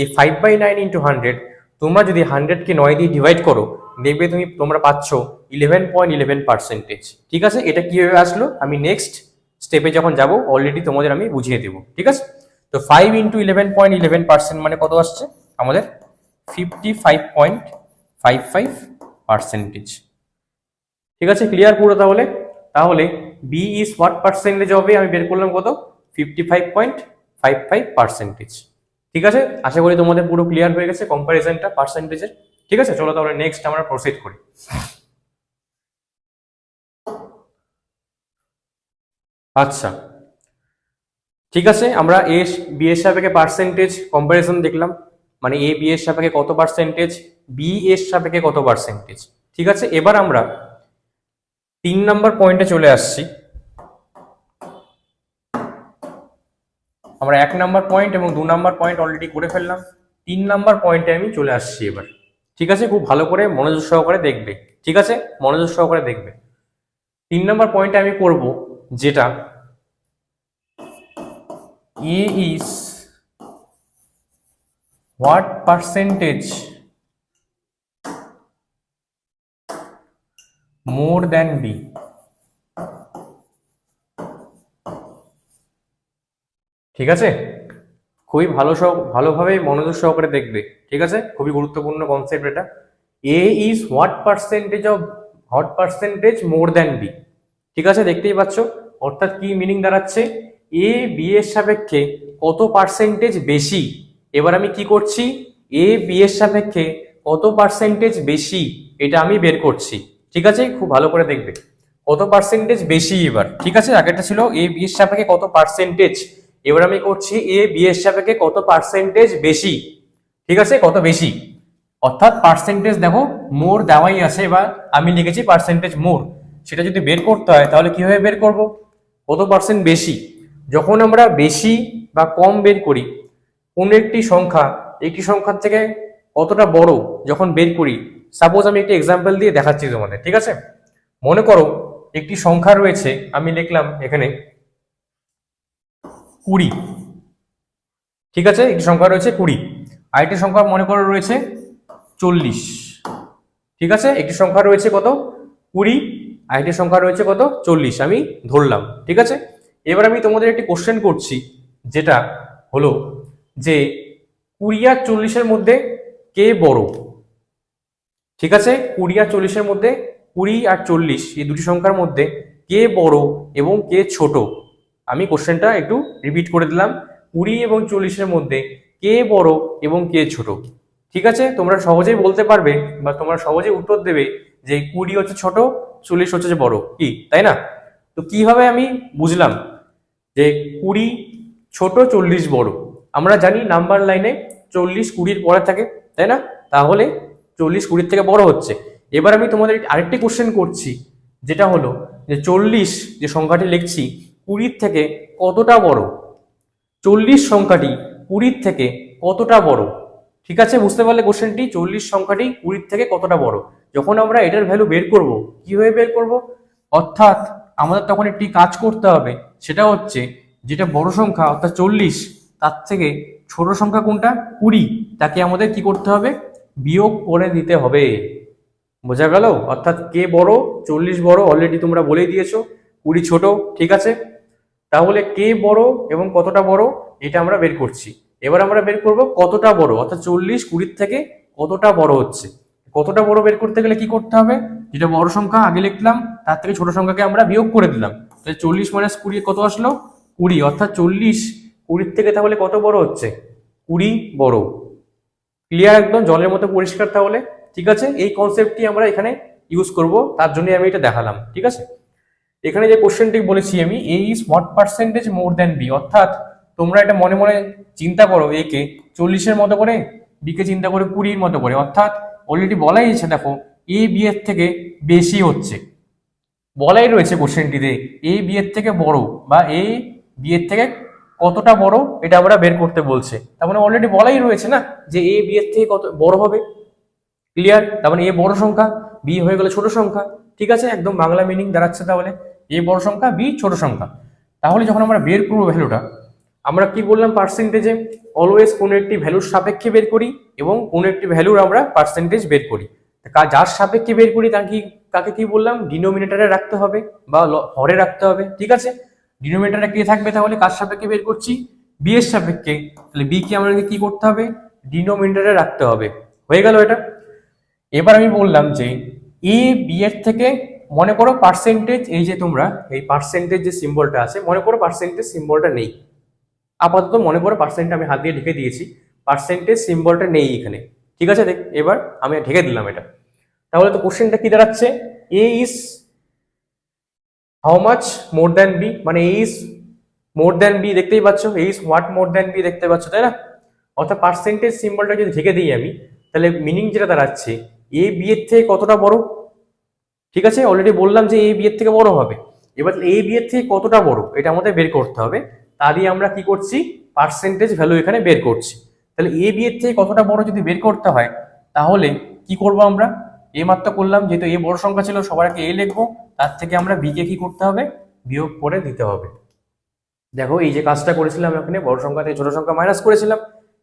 এই 5/9 ইন্টু 100 তোমরা যদি 100কে 9 দিয়ে ডিভাইড করো, দেখবে তোমরা পাচ্ছ 11.11%। ঠিক আছে, এটা কিভাবে আসলো আমি নেক্সট স্টেপে যখন যাব অলরেডি তোমাদের আমি বুঝিয়ে দেবো। ঠিক আছে, তো 5 ইন্টু 11.11% মানে কত আসছে আমাদের, 55.55%। ঠিক আছে, ক্লিয়ার পুরো? তাহলে তাহলে বি ইজ হোয়াট পার্সেন্টেজ হবে, আমি বের করলাম কত, 55.55%। ঠিক আছে, আশা করি তোমাদের পুরো ক্লিয়ার হয়ে গেছে কম্পারিজনটা পার্সেন্টেজের। ঠিক আছে, চলো তাহলে নেক্সট আমরা প্রসিড করি। আচ্ছা, ঠিক আছে, আমরা এ বি এর সাপেক্ষে পার্সেন্টেজ কম্পারিজন দেখলাম, মানে এ বি এর সাপেক্ষে কত পার্সেন্টেজ, বি এর সাপেক্ষে কত পার্সেন্টেজ। ঠিক আছে, এবার আমরা 3 নাম্বার পয়েন্টে চলে আসছি। আমরা 1 নাম্বার পয়েন্ট এবং 2 নাম্বার পয়েন্ট অলরেডি করে ফেললাম, 3 নাম্বার পয়েন্টে আমি চলে আসছি এবার। ঠিক আছে, খুব ভালো করে মনোযোগ সহকারে দেখবে। ঠিক আছে, মনোযোগ সহকারে দেখবে। 3 নাম্বার পয়েন্টে আমি করব যেটা, A is what percentage more than B. ঠিক আছে, খুবই ভালোভাবে মনোযোগ সহকারে দেখবে। ঠিক আছে, খুবই গুরুত্বপূর্ণ কনসেপ্ট এটা। A is what percentage more than B. ঠিক আছে, দেখতেই পাচ্ছ, অর্থাৎ কি মিনিং দাঁড়াচ্ছে, এ বি এর সাপেক্ষে কত পার্সেন্টেজ বেশি। এবার আমি কি করছি, এ বি এর সাপেক্ষে কত পার্সেন্টেজ বেশি এটা আমি বের করছি। ঠিক আছে, খুব ভালো করে দেখবে কত পার্সেন্টেজ বেশি এবার। ঠিক আছে, আগেরটা ছিল এ বি এর সাপেক্ষে কত পার্সেন্টেজ, এবার আমি করছি এ বি এর সাপেক্ষে কত পার্সেন্টেজ বেশি। ঠিক আছে, কত বেশি, অর্থাৎ পার্সেন্টেজ দেখো মোর দেওয়াই আছে, এবার আমি লিখেছি পার্সেন্টেজ মোর। সেটা যদি বের করতে হয় তাহলে কিভাবে বের করব, কত পার্সেন্ট বেশি। যখন আমরা বেশি বা কম বের করি, কোন একটি সংখ্যার থেকে কতটা বড় যখন বের করি, সাপোজ আমি একটি এক্সাম্পল দিয়ে দেখাচ্ছি তোমাদের। ঠিক আছে, মনে করো একটি সংখ্যা রয়েছে, আমি লিখলাম এখানে 20। ঠিক আছে, একটি সংখ্যা রয়েছে 20, আরেকটি সংখ্যা মনে করো রয়েছে 40। ঠিক আছে, একটি সংখ্যা রয়েছে কত, 20, আরেকটি সংখ্যা রয়েছে কত, 40, আমি ধরলাম। ঠিক আছে, এবার আমি তোমাদের একটি কোশ্চেন করছি, যেটা হলো যে 20 আর 40-এর মধ্যে কে বড়। ঠিক আছে, 20 আর 40-এর মধ্যে, 20 আর 40 এই দুটি সংখ্যার মধ্যে কে বড় এবং কে ছোট। আমি কোশ্চেনটা একটু রিপিট করে দিলাম, 20 এবং 40-এর মধ্যে কে বড় এবং কে ছোট। ঠিক আছে, তোমরা সহজেই বলতে পারবে বা তোমরা সহজেই উত্তর দেবে যে 20 হচ্ছে ছোট, 40 হচ্ছে যে বড়, কি তাই না? তো কিভাবে আমি বুঝলাম যে 20 ছোট 40 বড়? আমরা জানি নাম্বার লাইনে 40 20-র পরে থাকে, তাই না? তাহলে 40 20-র থেকে বড় হচ্ছে। এবার আমি তোমাদের আরেকটি কোশ্চেন করছি, যেটা হলো যে 40 যে সংখ্যাটি লিখছি 20-র থেকে কতটা বড়, 40 সংখ্যাটি 20-র থেকে কতটা বড়। ঠিক আছে, বুঝতে পারলে কোশ্চেনটি, 40 সংখ্যাটি 20-র থেকে কতটা বড়। যখন আমরা এটার ভ্যালু বের করব, কিভাবে বের করব, অর্থাৎ আমাদের তখন একটি কাজ করতে হবে, সেটা হচ্ছে যেটা বড় সংখ্যা অর্থাৎ 40, তার থেকে ছোট সংখ্যা কোনটা 20, তাকে আমাদের কি করতে হবে, বিয়োগ করে দিতে হবে। বোঝা গেল? অর্থাৎ কে বড়, 40 বড় অলরেডি তোমরা বলেই দিয়েছো, 20 ছোট। ঠিক আছে, তাহলে কে বড় এবং কতটা বড় এটা আমরা বের করছি। এবার আমরা বের করব কতটা বড়, অর্থাৎ 40 20 থেকে কতটা বড় হচ্ছে। কতটা বড় বের করতে গেলে কি করতে হবে, যেটা বড় সংখ্যা আগে লিখলাম তার থেকে ছোট সংখ্যাকে আমরা বিয়োগ করে দিলাম। তাহলে 40 - 20 কত আসলো, 20, অর্থাৎ 40 20 থেকে তাহলে কত বড় হচ্ছে, 20 বড়। ক্লিয়ার? একদম জলের মতো পরিষ্কার তাহলে। ঠিক আছে, এই কনসেপ্টটি আমরা এখানে ইউজ করব, তার জন্য আমি এটা দেখালাম। ঠিক আছে, এখানে যে কোশ্চেনটি বলেছি আমি, A is what percentage more than B, অর্থাৎ তোমরা এটা মনে মনে চিন্তা করো, এ কে 40-এর মতো করে, বি কে চিন্তা করে 20-র মতো করে, অর্থাৎ অলরেডি বলাই আছে দেখো এ বি এর থেকে বেশি হচ্ছে, বলাই রয়েছে কোশ্চেনটিতে এ বি এর থেকে বড় বা এ বি এর থেকে কতটা বড় এটা আমরা বের করতে বলছে। তার মানে অলরেডি বলাই রয়েছে না যে এ বি এর থেকে কত বড় হবে। ক্লিয়ার? তার মানে এ বড় সংখ্যা, বি হয়ে গেল ছোট সংখ্যা। ঠিক আছে, একদম বাংলা মিনিং দাঁড়াচ্ছে তাহলে এ বড় সংখ্যা, বি ছোট সংখ্যা। তাহলে যখন আমরা বের করবো ভ্যালুটা, আমরা কি বললাম, পার্সেন্টেজে অলওয়েজ কোনো একটি ভ্যালুর সাপেক্ষে বের করি এবং কোনো একটি ভ্যালুর আমরা পার্সেন্টেজ বের করি। যার সাপেক্ষে বের করি কাকে কি বললাম, ডিনোমিনেটরে রাখতে হবে বা হরে রাখতে হবে। ঠিক আছে, ডিনোমিনেটরে কে থাকবে, তাহলে কার সাপেক্ষে বের করছি, বি এর সাপেক্ষে, তাহলে বি কে আমাদেরকে কি করতে হবে, ডিনোমিনেটরে রাখতে হবে। হয়ে গেল এটা। এবার আমি বললাম যে এ বি এর থেকে, মনে করো পার্সেন্টেজ, এই যে তোমরা এই পার্সেন্টেজ যে সিম্বলটা আছে, মনে করো পার্সেন্টেজ সিম্বলটা নেই, আপাতত মনে করো পার্সেন্ট আমি হাত দিয়ে ঢেকে দিয়েছি, পার্সেন্টেজ সিম্বলটা নেই এখানে। ঠিক আছে, দেখ এবার আমি ঢেকে দিলাম এটা। তাহলে তো কোশ্চেনটা কি দাঁড়াচ্ছে, A is how much more than B, মানে A is more than B, দেখতেই পাচ্ছ, A is what more than B, দেখতে পাচ্ছ তাই না? অর্থাৎ পার্সেন্টেজ সিম্বলটা যদি ঢেকে দিই আমি, তাহলে মিনিং যেটা দাঁড়াচ্ছে এ বি এর থেকে কতটা বড়। ঠিক আছে, অলরেডি বললাম যে এ বি এর থেকে বড় হবে। এবার এ বি এর থেকে কতটা বড় এটা আমাদের বের করতে হবে, তারই আমরা কি করছি, পার্সেন্টেজ ভ্যালু এখানে বের করছি। তাহলে এ বি এর থেকে কতটা বড় যদি বের করতে হয়, তাহলে কি করব আমরা, এ মাত্র করলাম, যেহেতু এ বড় সংখ্যা ছিল সবার আগে এ লিখবো, তার থেকে আমরা বি কে কি করতে হবে, বিয়োগ করে দিতে হবে। দেখো এই যে কাজটা করেছিলাম এখানে, বড় সংখ্যা থেকে ছোট সংখ্যা মাইনাস করেছিলাম,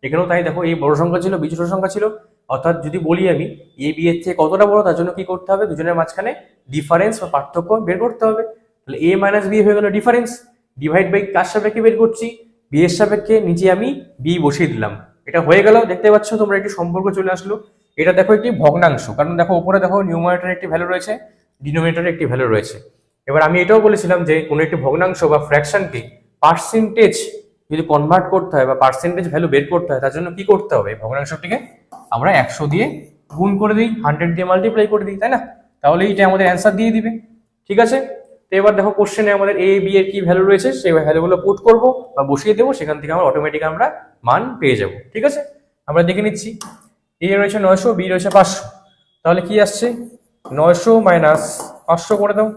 এখানেও তাই। দেখো এই বড় সংখ্যা ছিল, বি ছোট সংখ্যা ছিল, অর্থাৎ যদি বলি আমি এ বি এর থেকে কতটা বড়, তার জন্য কি করতে হবে, দুজনের মাঝখানে ডিফারেন্স বা পার্থক্য বের করতে হবে। তাহলে এ মাইনাস বি হয়ে গেল ডিফারেন্স, ডিভাইড বাই কার সাপেক্ষে বের করছি, বি এর সাপেক্ষে, নিচে আমি বি বসিয়ে দিলাম। এটা হয়ে গেল, দেখতে পাচ্ছ তোমরা একটি সম্পর্ক চলে আসলো। এটা দেখো একটি ভগ্নাংশ, কারণ দেখো উপরে দেখো নিউমারেটরে একটি ভ্যালু রয়েছে, ডিনোমিনেটরে একটি ভ্যালু রয়েছে। এবার আমি এটাও বলেছিলাম যে কোনো একটি ভগ্নাংশ বা ফ্র্যাকশনকে পার্সেন্টেজ যদি কনভার্ট করতে হয় বা পার্সেন্টেজ ভ্যালু বের করতে হয়, তার জন্য কি করতে হবে, ভগ্নাংশটিকে আমরা 100 দিয়ে গুণ করে দিই, 100 দিয়ে মাল্টিপ্লাই করে দিই, তাই না? তাহলে এইটা আমাদের অ্যান্সার দিয়ে দিবে। ঠিক আছে, তো এবার দেখো কোশ্চেনে আমাদের এ বি এর কি ভ্যালু রয়েছে, সেই ভ্যালুগুলো পুট করবো বা বসিয়ে দেবো, সেখান থেকে আমরা অটোমেটিক আমরা মান পেয়ে যাব। ঠিক আছে, আমরা দেখে নিচ্ছি, এ রয়েছে 900, বি রয়েছে 500, তাহলে কি আসছে, 900 মাইনাস 500 করে দাও,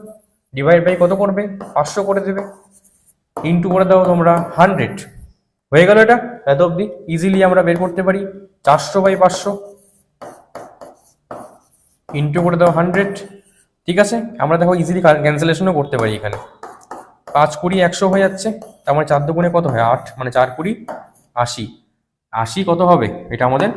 ডিভাইড বাই কত করবে, 500 করে দেবে, ইনটু করে দাও তোমরা 100। হয়ে গেল এটা, এত অব্দি ইজিলি আমরা বের করতে পারি। 400/500 ইনটু করে দাও 100। ঠিক আছে, আমরা দেখো ইজিলি ক্যান্সেলেশনও করতে পারি এখানে, 5 20 100 হয়ে যাচ্ছে, তার মানে 4 দুগুণে কত হয় 8, মানে 4 20 80। 80 কত হবে এটা আমাদের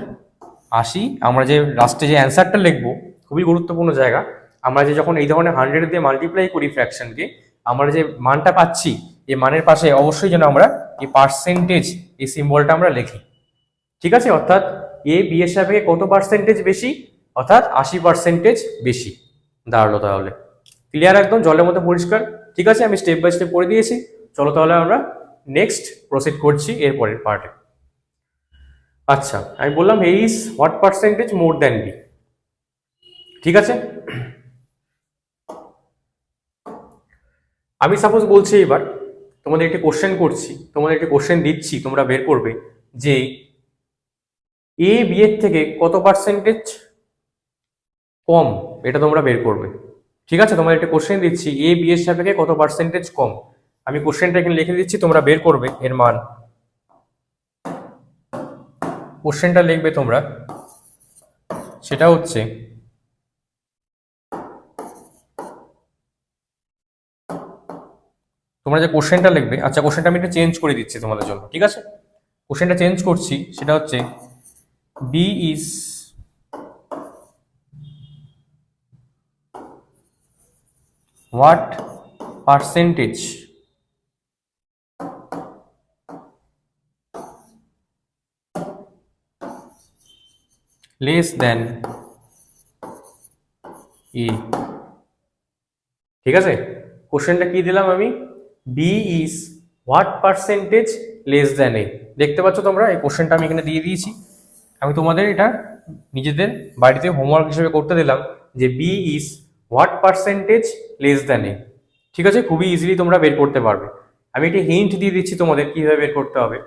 80। আমরা যে লাস্টে যে অ্যান্সারটা লিখবো, খুবই গুরুত্বপূর্ণ জায়গা, আমরা যে যখন এই ধরনের 100 দিয়ে মাল্টিপ্লাই করি ফ্র্যাকশনকে, আমরা যে মানটা পাচ্ছি এই মানের পাশে অবশ্যই যেন আমরা এই পার্সেন্টেজ এই সিম্বলটা আমরা লিখি। ঠিক আছে, অর্থাৎ এ বি এর সাপেক্ষে কত পার্সেন্টেজ বেশি, অর্থাৎ 80% বেশি দাঁড়ালো। তাহলে ক্লিয়ার, একদম জলের মতো পরিষ্কার। ঠিক আছে, আমি স্টেপ বাই স্টেপ করে দিয়েছি, চলো তাহলে আমরা নেক্সট প্রসিড করছি এর পরের পার্টে। আচ্ছা, আমি বললাম A is what percentage more than B. ঠিক আছে, আমি সাপোজ বলছি এবার তোমাদের একটি কোশ্চেন করছি, তোমাদের একটি কোশ্চেন দিচ্ছি, তোমরা বের করবে যে এ বি এর থেকে কত পার্সেন্টেজ কম, এটা তোমরা বের করবে। ঠিক আছে, তোমাদের একটা কোশ্চেন দিচ্ছি, এ বি এর সাপেক্ষে কত পার্সেন্টেজ কম, আমি কোশ্চেনটা এখানে লিখে দিচ্ছি, তোমরা বের করবে এর মান। কোশ্চেনটা লিখবে তোমরা, সেটা হচ্ছে তোমরা যে কোশ্চেনটা লিখবে, আচ্ছা কোশ্চেনটা আমি একটু চেঞ্জ করে দিচ্ছি তোমাদের জন্য, ঠিক আছে? কোশ্চেনটা চেঞ্জ করছি, সেটা হচ্ছে B is what percentage less than A. ঠিক আছে, কোশ্চেনটা কি দিলাম আমি, B is what percentage less than A. দেখতে পাচ্ছ তোমরা এই কোশ্চেনটা আমি এখানে দিয়ে দিয়েছি। আমি তোমাদের এটা নিজেদের বাড়িতে হোমওয়ার্ক হিসেবে করতে দিলাম যে B is what percentage less than A. ঠিক আছে, খুবই ইজিলি তোমরা বের করতে পারবে। আমি একটি হিন্ট দিয়ে দিচ্ছি তোমাদের কিভাবে বের করতে হবে।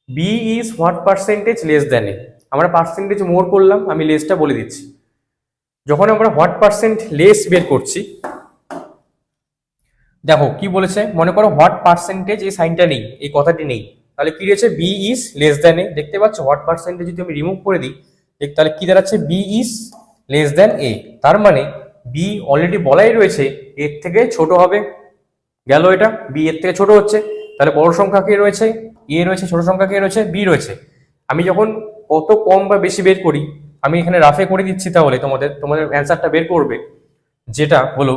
B is what percentage less than A, আমরা পার্সেন্টেজ মোর করলাম, আমি লেসটা বলে দিচ্ছি। যখন আমরা হোয়াট পার্সেন্ট লেস বের করছি, দেখো কি বলেছে, মনে করো হোয়াট পার্সেন্টেজ এই সাইনটা নেই, এই কথাটি নেই, তাহলে কি রয়েছে B is less than A. দেখতে পাচ্ছ হোয়াট পার্সেন্টেজ যদি আমি রিমুভ করে দিই, তাহলে কি দাঁড়াচ্ছে, B is less than A. তার মানে বি অলরেডি বলাই রয়েছে এর থেকে ছোট হবে, গেল এটা, বি এর থেকে ছোট হচ্ছে, তাহলে বড় সংখ্যা কে রয়েছে, এ রয়েছে, ছোট সংখ্যা কে রয়েছে, বি রয়েছে। আমি যখন কত কম বা বেশি বের করি, আমি এখানে রাফে করে দিচ্ছি, তাহলে তোমাদের তোমাদের অ্যান্সারটা বের করবে, যেটা হলো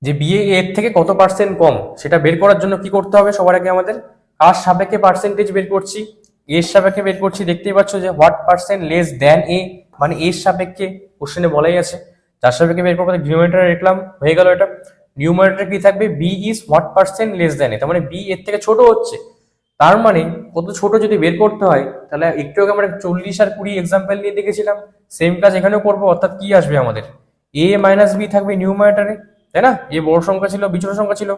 যে বিএ এর থেকে কত পার্সেন্ট কম, সেটা বের করার জন্য কি করতে হবে, সবার আগে আমাদের কার সাপেক্ষে পার্সেন্টেজ বের করছি, এর সাপেক্ষে বের করছি। দেখতেই পাচ্ছ যে হোয়াট পার্সেন্ট লেস দেন এ, মানে এর সাপেক্ষে কোশ্চেনে বলাই আছে, যার সাপেক্ষে বের করবো ডিনোমিনেটরে লিখলাম, হয়ে গেল এটা। নিউমারেটরে কি থাকবে, B is what percent less than A, তার মানে বি এর থেকে ছোট হচ্ছে। তার মানে কত ছোট যদি বের করতে হয়, তাহলে একটু আগে আমরা 40 আর 20 এক্সাম্পল নিয়ে দেখেছিলাম, সেম কাজ এখানেও করবো। অর্থাৎ কি আসবে আমাদের, এ মাইনাস বি থাকবে নিউমারেটরে, তাই না? এ বড় সংখ্যা ছিল, বি ছোট সংখ্যা ছিল,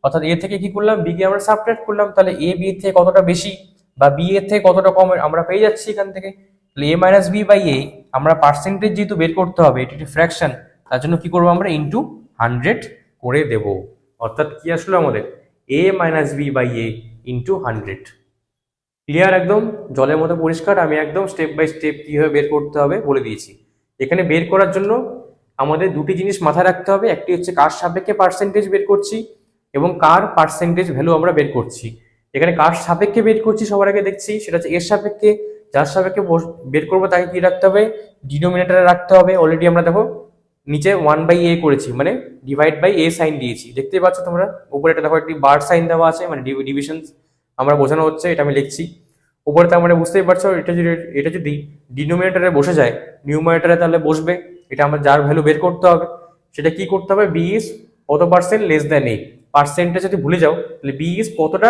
অর্থাৎ এ থেকে কি করলাম, বি কে আমরা সাবট্রাক্ট করলাম, তাহলে এ বি এর থেকে কতটা বেশি বা বি এর থেকে কতটা কম আমরা পেয়ে যাচ্ছি এখান থেকে। তাহলে এ মাইনাস বি বাই এ, আমরা পার্সেন্টেজ যেহেতু বের করতে হবে, এটি একটি ফ্র্যাকশন, তার জন্য কি করবো আমরা ইন্টু 100 করে দেব। অর্থাৎ কি আসলো আমাদের, A minus B by A into 100। Clear, একদম জলের মতো পরিষ্কার। আমি একদম স্টেপ বাই স্টেপ কিভাবে বের করতে হবে বলে দিয়েছি। এখানে বের করার জন্য আমাদের দুটি জিনিস মাথায় রাখতে হবে, একটি হচ্ছে কার সাপেক্ষে পার্সেন্টেজ বের করছি এবং কার পার্সেন্টেজ ভ্যালু আমরা বের করছি। এখানে কার সাপেক্ষে বের করছি সবার আগে দেখছি, সেটা হচ্ছে এর সাপেক্ষে। যার সাপেক্ষে বের করবো তাকে কি রাখতে হবে, ডিনোমিনেটরে রাখতে হবে। অলরেডি আমরা দেখো নিচে 1/a করেছি, মানে ডিভাইড বাই এ সাইন দিয়েছি, দেখতেই পাচ্ছ তোমরা। উপরে এটা দেখো একটি বার সাইন দেওয়া আছে, মানে ডিভিশন আমরা বোঝানো হচ্ছে, এটা আমি লিখছি উপরে। তার মানে বুঝতেই পারছো এটা যদি ডিনোমিনেটরে বসে যায় নিউমারেটরে তাহলে বসবে। এটা আমরা যার ভ্যালু বের করতে হবে, সেটা কি করতে হবে, বি ইজ কত পার্সেন্ট লেস দেন এ। পার্সেন্টটা যদি ভুলে যাও, তাহলে বি ইজ কতটা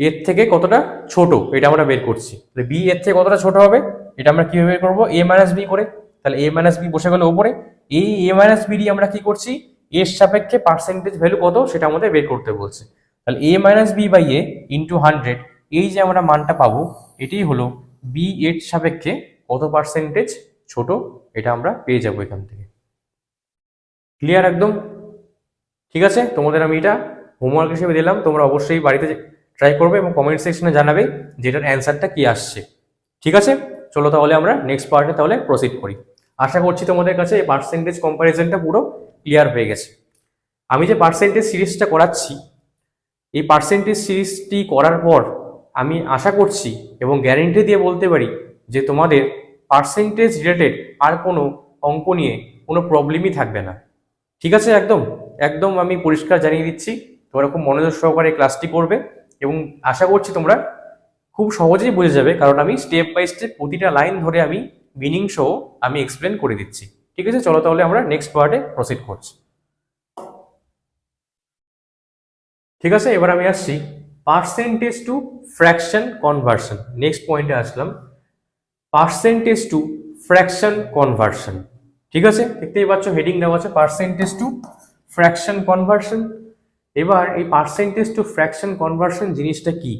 এর থেকে কতটা ছোট, এটা আমরা বের করছি। তাহলে বি এর থেকে কতটা ছোট হবে, এটা আমরা কিভাবে বের করবো, এ মাইনাস বি করে। তাহলে এ মাইনাস বি বসে গেল উপরে, এই এ মাইনাস বি দিয়ে আমরা কি করছি, এর সাপেক্ষে পার্সেন্টেজ ভ্যালু কত সেটা আমাদের বের করতে বলছে। তাহলে A minus B by A into 100, এই যে আমরা মানটা পাবো, এটাই হলো বি এর সাপেক্ষে কত পার্সেন্টেজ ছোট, এটা আমরা পেয়ে যাবো এখান থেকে। ক্লিয়ার একদম? ঠিক আছে, তোমাদের আমি এটা হোমওয়ার্ক হিসেবে দিলাম, তোমরা অবশ্যই বাড়িতে ট্রাই করবে এবং কমেন্ট সেকশনে জানাবে যে এটার অ্যান্সারটা কি আসছে। ঠিক আছে, চলো তাহলে আমরা নেক্সট পার্টে তাহলে প্রসিড করি। আশা করছি তোমাদের কাছে এই পার্সেন্টেজ কম্প্যারিজনটা পুরো ক্লিয়ার হয়ে গেছে। আমি যে পার্সেন্টেজ সিরিজটা করাচ্ছি, এই পার্সেন্টেজ সিরিজটি করার পর আমি আশা করছি এবং গ্যারেন্টি দিয়ে বলতে পারি যে তোমাদের পার্সেন্টেজ রিলেটেড আর কোনো অঙ্ক নিয়ে কোনো প্রবলেমই থাকবে না। ঠিক আছে, একদম একদম আমি পরিষ্কার জানিয়ে দিচ্ছি, তোমরা খুব মনোযোগ সহকারে ক্লাসটি করবে এবং আশা করছি তোমরা খুব সহজেই বুঝে যাবে, কারণ আমি স্টেপ বাই স্টেপ প্রতিটা লাইন ধরে আমি মিনিং সহ আমি এক্সপ্লেন করে দিচ্ছি। ঠিক আছে, চলো তাহলে আমরা নেক্সট পার্টে প্রসিড করছি। ঠিক আছে, এবার আমি আসছি percentage to fraction conversion. Next পয়েন্টে আসলাম, পার্সেন্টেজ টু ফ্র্যাকশন কনভার্সন। ঠিক আছে, দেখতেই পাচ্ছ হেডিং দেওয়া আছে পার্সেন্টেজ টু ফ্র্যাকশন কনভার্সন। এবার এই পার্সেন্টেজ টু ফ্র্যাকশন কনভার্সন জিনিসটা কি,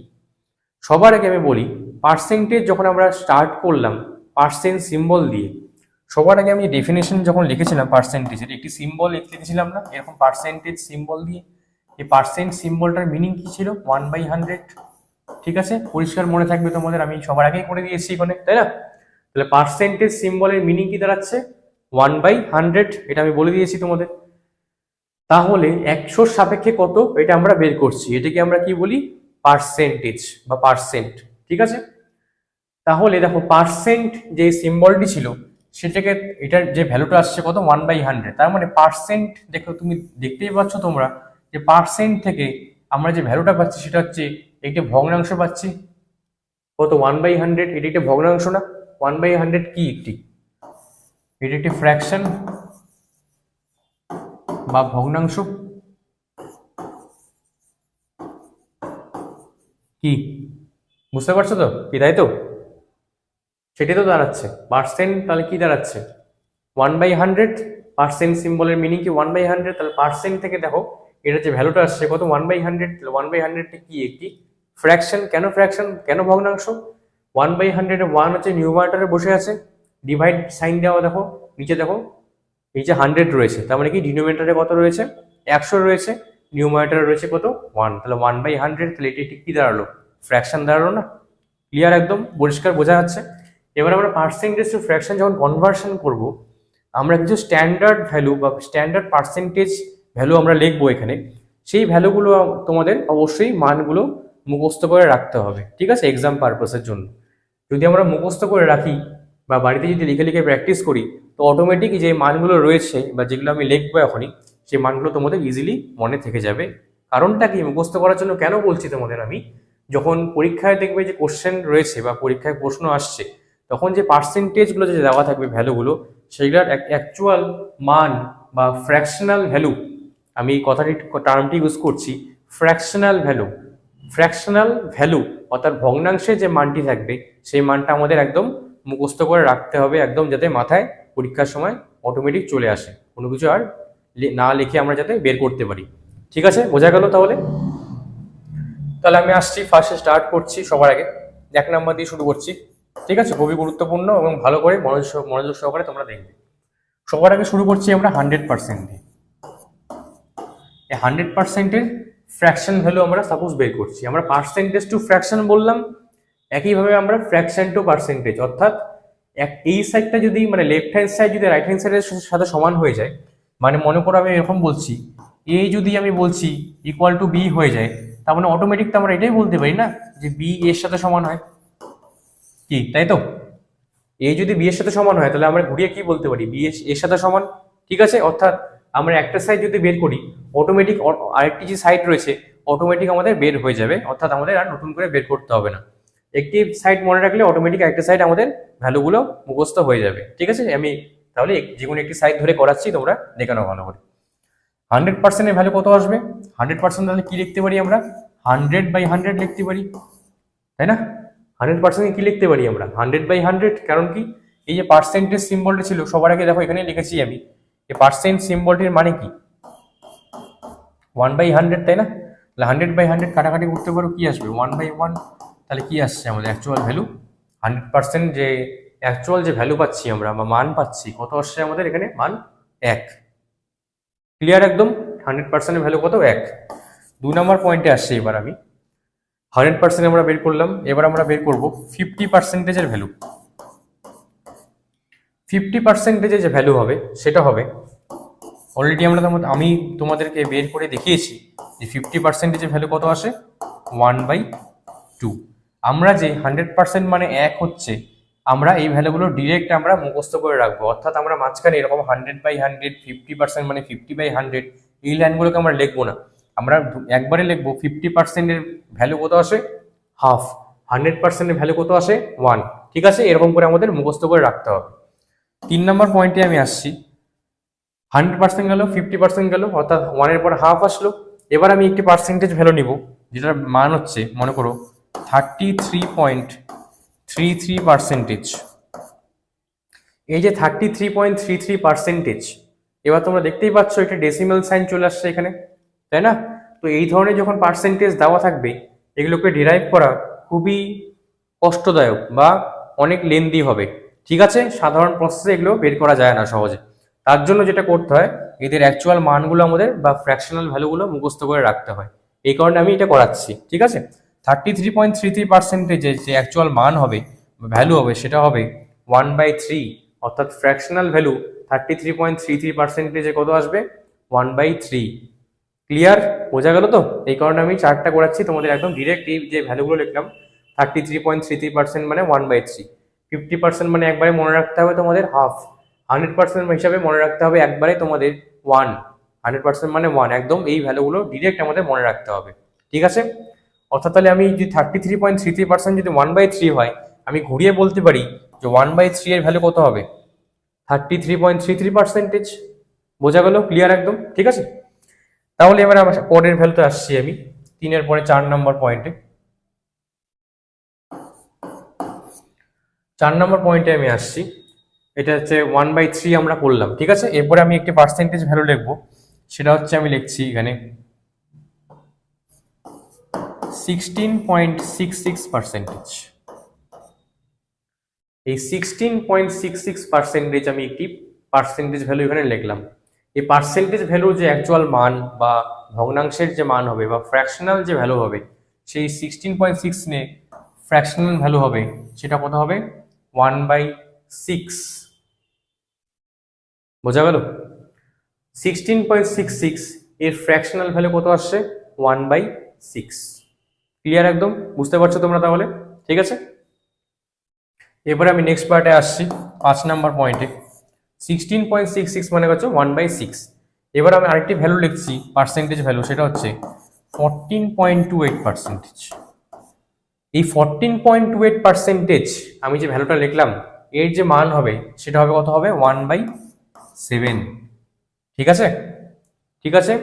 সবার আগে আমি বলি, পার্সেন্টেজ যখন আমরা স্টার্ট করলাম পার্সেন্ট সিম্বল দিয়ে, সবার আগে আমি ডেফিনেশন যখন লিখেছিলাম পার্সেন্টেজের একটি সিম্বল লিখেছিলাম না এরকম পার্সেন্টেজ সিম্বল দিয়ে। এই পার্সেন্ট সিম্বলটার মিনিং কি ছিল, 1/100। ঠিক আছে, পরিষ্কার মনে থাকবে তোমাদের, আমি সবার আগেই করে দিয়েছি এখানে, তাই না? তাহলে পার্সেন্টেজ সিম্বলের মিনিং কি দাঁড়াচ্ছে, 1/100, এটা আমি বলে দিয়েছি তোমাদের। তাহলে 100 সাপেক্ষে কত এটা আমরা বের করছি, এটাকে আমরা কি বলি, পার্সেন্টেজ বা পার্সেন্ট। ঠিক আছে, তাহলে দেখো পার্সেন্ট যে সিম্বলটি ছিল সেটাকে, এটার যে ভ্যালুটা আসছে কত, 1/100। তার মানে পার্সেন্ট, দেখো তুমি দেখতেই পাচ্ছ তোমরা যে পার্সেন্ট থেকে আমরা যে ভ্যালুটা পাচ্ছি সেটা হচ্ছে একটি ভগ্নাংশ পাচ্ছি কত, 1/100। এটি একটি ভগ্নাংশ না? 1/100 কি একটি, এটি একটি ফ্র্যাকশন বা ভগ্নাংশ। কি বুঝতে পারছো তো কি, তাই তো? সেটাই তো দাঁড়াচ্ছে পার্সেন্ট। তাহলে কি দাঁড়াচ্ছে, 1/100। পার্সেন্ট সিম্বলের মিনিং কি, 1/100। তাহলে পার্সেন্ট থেকে দেখো এটা যে ভ্যালুটা আসছে কত, 1/100। 1/100 কি একটি ফ্র্যাকশন। কেন ফ্র্যাকশন, কেন ভগ্নাংশ? 1/100 1 হচ্ছে নিউমারেটরে বসে আছে, ডিভাইড সাইন দেওয়া, দেখো নিচে দেখো নিচে 100 রয়েছে, তার মানে কি ডিনোমিনেটরে কত রয়েছে, 100 রয়েছে, নিউমারেটরে রয়েছে কত, 1। তাহলে 1/100, তাহলে এটি কি দাঁড়ালো, ফ্র্যাকশন দাঁড়ালো না? ক্লিয়ার, একদম পরিষ্কার বোঝা যাচ্ছে। এবার আমরা পার্সেন্টেজ টু ফ্র্যাকশন যখন কনভার্সন করব, আমরা কিছু স্ট্যান্ডার্ড ভ্যালু বা স্ট্যান্ডার্ড পার্সেন্টেজ ভ্যালু আমরা লিখবো এখানে। সেই ভ্যালুগুলো তোমাদের অবশ্যই মানগুলো মুখস্থ করে রাখতে হবে, ঠিক আছে, এক্সাম পারপাসের জন্য। যদি আমরা মুখস্থ করে রাখি বা বাড়িতে যদি লিখে লিখে প্র্যাকটিস করি, তো অটোমেটিক যে মানগুলো রয়েছে বা যেগুলো আমি লিখবো এখনই, সেই মানগুলো তোমাদের ইজিলি মনে থেকে যাবে। কারণটা কি, মুখস্থ করার জন্য কেন বলছি তোমাদের আমি, যখন পরীক্ষায় দেখবে যে কোশ্চেন রয়েছে বা পরীক্ষায় প্রশ্ন আসছে, তখন যে পার্সেন্টেজগুলো যে দেওয়া থাকবে ভ্যালুগুলো, সেগুলোর অ্যাকচুয়াল মান বা ফ্র্যাকশনাল ভ্যালু, আমি এই কথাটি টার্মটি ইউজ করছি, ফ্র্যাকশনাল ভ্যালু। ফ্র্যাকশনাল ভ্যালু অর্থাৎ ভগ্নাংশে যে মানটি থাকবে সেই মানটা আমাদের একদম মুখস্থ করে রাখতে হবে, একদম যাতে মাথায় পরীক্ষার সময় অটোমেটিক চলে আসে, কোনো কিছু আর না লিখে আমরা যাতে বের করতে পারি। ঠিক আছে, বোঝা গেল তাহলে? তাহলে আমি আসছি, ফার্স্টে স্টার্ট করছি সবার আগে 1 নম্বর দিয়ে শুরু করছি। ঠিক আছে, খুবই গুরুত্বপূর্ণ এবং ভালো করে মনোযোগ সহকারে তোমরা দেখবে। সবার আগে শুরু করছি আমরা 100% দিয়ে। এই 100%-এর ফ্র্যাকশন ভ্যালু আমরা সাপোজ বের করছি। আমরা পার্সেন্টেজ টু ফ্র্যাকশন বললাম, একইভাবে আমরা ফ্র্যাকশন টু পার্সেন্টেজ, অর্থাৎ এই সাইডটা যদি মানে লেফট হ্যান্ড সাইড যদি রাইট হ্যান্ড সাইডের সাথে সমান হয়ে যায়, মানে মনে করো আমি এরকম বলছি, এ যদি আমি বলছি ইকুয়াল টু বি হয়ে যায়, তার মানে অটোমেটিক তো আমরা এটাই বলতে পারি না যে বি এর সাথে সমান হয়, কি তাই তো? এ যদি বি এর সাথে সমান হয় তাহলে আমরা ঘুরিয়ে কি বলতে পারি, বি এর সাথে সমান। ঠিক আছে, অর্থাৎ আমরা একটা সাইড যদি বের করি, অটোমেটিক আরেকটি যে সাইড রয়েছে অটোমেটিক আমাদের বের হয়ে যাবে, অর্থাৎ আমাদের আর নতুন করে বের করতে হবে না। একটি সাইড মনে রাখলে অটোমেটিক একটা সাইড আমাদের ভ্যালুগুলো মুখস্থ হয়ে যাবে। ঠিক আছে, আমি তাহলে যে কোনো একটি সাইড ধরে করাচ্ছি, তোমরা দেখে নাও ভালো করে। 100%-এর ভ্যালু কত আসবে, 100% তাহলে কি লিখতে পারি আমরা, 100/100 লিখতে পারি, তাই না? 100% কি লিখতে পারি আমরা, 100/100। কারণ কি, এই যে পার্সেন্টেজ সিম্বলটা ছিল সবার আগে দেখো এখানে লিখেছি আমি, এই পার্সেন্ট সিম্বলটির মানে কি, 1/100, তাই না? তাহলে 100/100 কাটাকাটি করতে পারো, কি আসবে 1/1। তাহলে কি আসছে আমাদের অ্যাকচুয়াল ভ্যালু, 100% যে অ্যাকচুয়াল যে ভ্যালু পাচ্ছি আমরা বা মান পাচ্ছি, কত আসছে আমাদের এখানে মান, 1। ক্লিয়ার একদম, 100%-এর ভ্যালু কত, 1। 2 নম্বর পয়েন্টে আসছে এবার আমি, 100% আমরা বের করলাম, এবার আমরা বের করব 50%-এর ভ্যালু। 50%-এর যে ভ্যালু হবে সেটা হবে, অলরেডি আমি তোমাদেরকে বের করে দেখিয়েছি যে 50%-এর ভ্যালু কত আসে, 1/2। আমরা যে 100% মানে 1 হচ্ছে, আমরা এই ভ্যালুগুলো ডিরেক্ট আমরা মুখস্থ করে রাখবো, অর্থাৎ আমরা মাঝখানে এরকম 100/100, 50% মানে 50/100 এই লাইনগুলোকে আমরা লিখবো না, আমরা একবারে লিখবো 50%-এর ভ্যালু কত আসে, হাফ, 100%-এর ভ্যালু কত আসে, 1। ঠিক আছে, এরকম করে আমাদের মুখস্থ করে রাখতে হবে। 3 নম্বর পয়েন্টে আমি আসছি, 100% গেল, 50% গেল, অর্থাৎ 1-এর পর হাফ আসলো। এবার আমি একটি পার্সেন্টেজ ভ্যালু নিব, যেটার মান হচ্ছে মনে করো 33.33%। এই যে 33.33%, এবার তোমরা দেখতেই পাচ্ছ এটা ডেসিমাল সাইন চলে আসছে এখানে, তাই না? তো এই ধরনের যখন পার্সেন্টেজ দেওয়া থাকবে, এগুলোকে ডিরাইভ করা খুবই কষ্টদায়ক বা অনেক লেন্দি হবে। ঠিক আছে, সাধারণ প্রসেসে এগুলো বের করা যায় না সহজে। তার জন্য যেটা করতে হয়, এদের অ্যাকচুয়াল মানগুলো আমাদের বা ফ্র্যাকশনাল ভ্যালুগুলো মুখস্থ করে রাখতে হয়, এই কারণে আমি এটা করাচ্ছি। ঠিক আছে, 33.33%-এর যে অ্যাকচুয়াল মান হবে, ভ্যালু হবে, সেটা হবে 1/3, অর্থাৎ ফ্র্যাকশনাল ভ্যালু 33.33%-এ কত আসবে, 1/3। ক্লিয়ার? বোঝা গেল তো? এই কারণে আমি চার্টটা করাচ্ছি তোমাদের, একদম ডিরেক্ট এই যে ভ্যালুগুলো লিখলাম 33.33% মানে 1/3, 50% মানে একবারে মনে রাখতে হবে তোমাদের হাফ, 100% হিসাবে মনে রাখতে হবে একবারে তোমাদের 1, 100% মানে 1, একদম এই ভ্যালুগুলো ডিরেক্ট আমাদের মনে রাখতে হবে। ঠিক আছে? অর্থাৎ তাহলে আমি যদি 33.33% যদি 1/3 হয়, আমি ঘুরিয়ে বলতে পারি যে 1/3 এর ভ্যালু কত হবে? 33.33%। বোঝা গেল? ক্লিয়ার একদম? ঠিক আছে, তাহলে এবার আমার পরের ভ্যালুতে আসছি আমি, 3-এর পরে 4 নম্বর পয়েন্টে। 4 নম্বর পয়েন্টে আমি আসছি, এটা হচ্ছে 1/3 আমরা করলাম। ঠিক আছে, এরপরে আমি একটি পার্সেন্টেজ ভ্যালু লিখবো, সেটা হচ্ছে আমি লিখছি এখানে 16.66%। এই 16.66% আমি একটি পার্সেন্টেজ ভ্যালু এখানে লিখলাম। এই পার্সেন্টেজ ভ্যালুর যে অ্যাকচুয়াল মান বা ভগ্নাংশের যে মান হবে বা ফ্র্যাকশনাল যে ভ্যালু হবে, সেই 16.6 নিয়ে ফ্র্যাকশনাল ভ্যালু হবে, সেটা কত হবে? 1/6। বোঝা গেল? 16.66 এর ফ্র্যাকশনাল ভ্যালু কত আসছে? 1/6। ক্লিয়ার একদম? বুঝতে পারছো তোমরা তাহলে? ঠিক আছে, এবারে আমি নেক্সট পার্টে আসছি, 5 নাম্বার পয়েন্টে। 16.66 মানে হচ্ছে 1/6। এবার আমি আরেকটি ভ্যালু লিখছি, পার্সেন্টেজ ভ্যালু, সেটা হচ্ছে 14.28%। এই 14.28% আমি যে ভ্যালুটা লিখলাম, এর যে মান হবে সেটা হবে কত হবে? 1/7। ঠিক আছে? ঠিক আছে,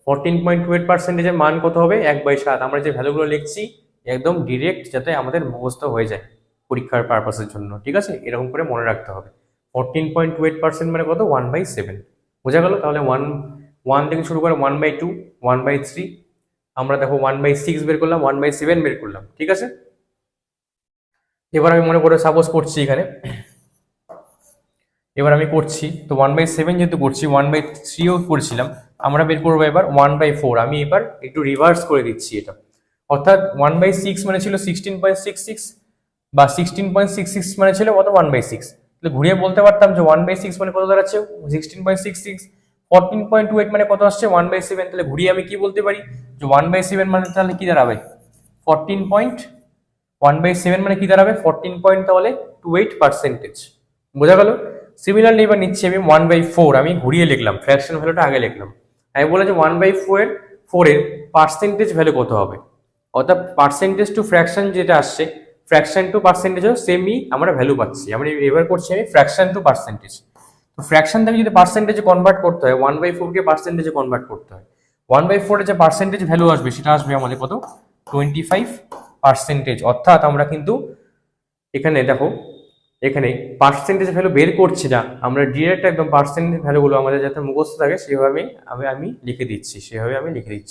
14.28% এর মান কত হবে? 1/7। আমরা যে ভ্যালুগুলো লিখছি একদম ডিরেক্ট, যাতে আমাদের মুখস্থ হয়ে যায় পরীক্ষার পারপাসের জন্য। ঠিক আছে, এরকম করে মনে রাখতে হবে। 14.28% মানে কত? 1/7। বোঝা গেল? তাহলে 1 থেকে শুরু করে 1/2, 1/3, আমরা দেখো 1/6 বের করলাম, 1/7 বের করলাম। ঠিক আছে, এবার আমি মনে করে সাপোজ করছি এখানে, এবার আমি করছি তো 1/7 যেহেতু করছি, 1/3ও করছিলাম, আমরা বের করবো এবার 1/4। আমি এবার একটু রিভার্স করে দিচ্ছি এটা, অর্থাৎ 1/6 মানে ছিল 16.66, বা 16.66 মানে ছিল কত? 1/6। তাহলে ঘুরিয়ে বলতে পারতাম যে 1/6 মানে কত দাঁড়াচ্ছে? 16.66। 14.28 মানে কত আসছে? 1/7। তাহলে ঘুরিয়ে আমি কি বলতে পারি যে 1/7 মানে তাহলে কি দাঁড়াবে? 1/7 মানে কি দাঁড়াবে? 14.28%। বোঝা গেল? সিমিলারলি এবার নিচ্ছি আমি 1/4, আমি ঘুরিয়ে লিখলাম, ফ্র্যাকশন ভ্যালুটা আগে লিখলাম। আমি বলে যে 1/4 এর পার্সেন্টেজ ভ্যালু কত হবে, অর্থাৎ পার্সেন্টেজ টু ফ্র্যাকশন যেটা আসছে, ফ্র্যাকশন টু পার্সেন্টেজও সেমই আমরা ভ্যালু পাচ্ছি। আমরা এবার করছি আমি ফ্র্যাকশন টু পার্সেন্টেজ। তো ফ্র্যাকশন থেকে যদি পার্সেন্টেজে কনভার্ট করতে হয়, 1/4 কে পার্সেন্টেজে কনভার্ট করতে হয়। 1/4 এর যে পার্সেন্টেজ ভ্যালু আসবে সেটা আসবে আমাদের কত? 25%। অর্থাৎ আমরা কিন্তু এখানে দেখো, এখানে পার্সেন্টেজ ভ্যালু বের করছি না, আমরা ডিরেক্ট একদম পার্সেন্টেজ ভ্যালুগুলো আমাদের যাতে মুখস্থ থাকে সেভাবে আমি লিখে দিচ্ছি,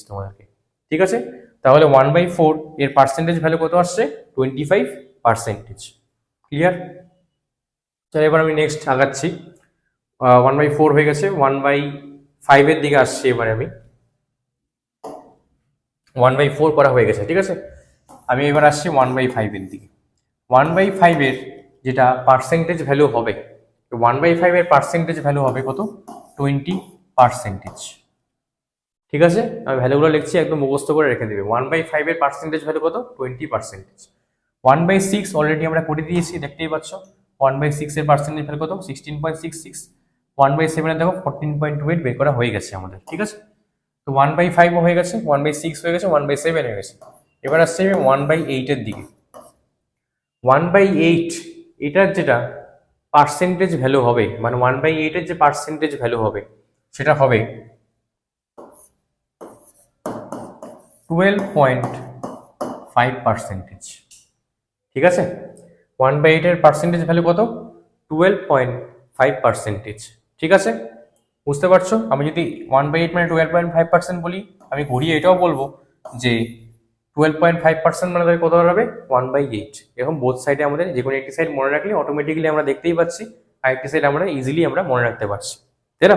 তোমাদেরকে। ঠিক আছে, তাহলে 1/4 এর পার্সেন্টেজ ভ্যালু কত আসছে? 25%। ক্লিয়ার? তাহলে এবার আমি নেক্সট আগাচ্ছি, 1/4 হয়ে গেছে, 1/5 এর দিকে আসছি। এবারে আমি 1/4 করা হয়ে গেছে। ঠিক আছে, আমি এবার আসছি 1/5 এর দিকে। 1/5 এর যেটা পার্সেন্টেজ ভ্যালু হবে, 1/5 এর পার্সেন্টেজ ভ্যালু হবে কত? 20%। ঠিক আছে, আমি ভ্যালুগুলো লিখছি, একদম মুখস্থ করে রেখে দেবে। 1/5 এর পার্সেন্টেজ ভ্যালু কত? 20%। 1/6 অলরেডি আমরা করে দিয়েছি, দেখতেই পাচ্ছ। 1/6 এর পার্সেন্টেজ ভ্যালু কত? 16.66। 1/7 এর দেখো 14.28 বের করা হয়ে গেছে আমাদের। ঠিক আছে, তো 1/5 হয়ে গেছে, 1/6 হয়ে গেছে, 1/7 হয়ে গেছে। এবার আসছে আমি 1/8 এর দিকে। 1/8 এটার যেটা পার্সেন্টেজ ভ্যালু হবে, মানে 1/8 এর যে পার্সেন্টেজ ভ্যালু হবে সেটা হবে 12.5%। ঠিক আছে, 1/8 এর পার্সেন্টেজ ভ্যালু কত? 12.5%। ঠিক আছে, বুঝতে পারছো? আমি যদি 1/8 মানে 12.5% বলি, আমি ঘুরিয়ে এটাও বলবো যে 12.5% মানে কত দাঁড়াবে? 1/8। এরকম বোথ সাইডে আমাদের যে কোনো একটি সাইড মনে রাখলে অটোমেটিক্যালি আমরা দেখতেই পাচ্ছি, আরেকটি সাইড আমরা ইজিলি আমরা মনে রাখতে পারছি। তাই না?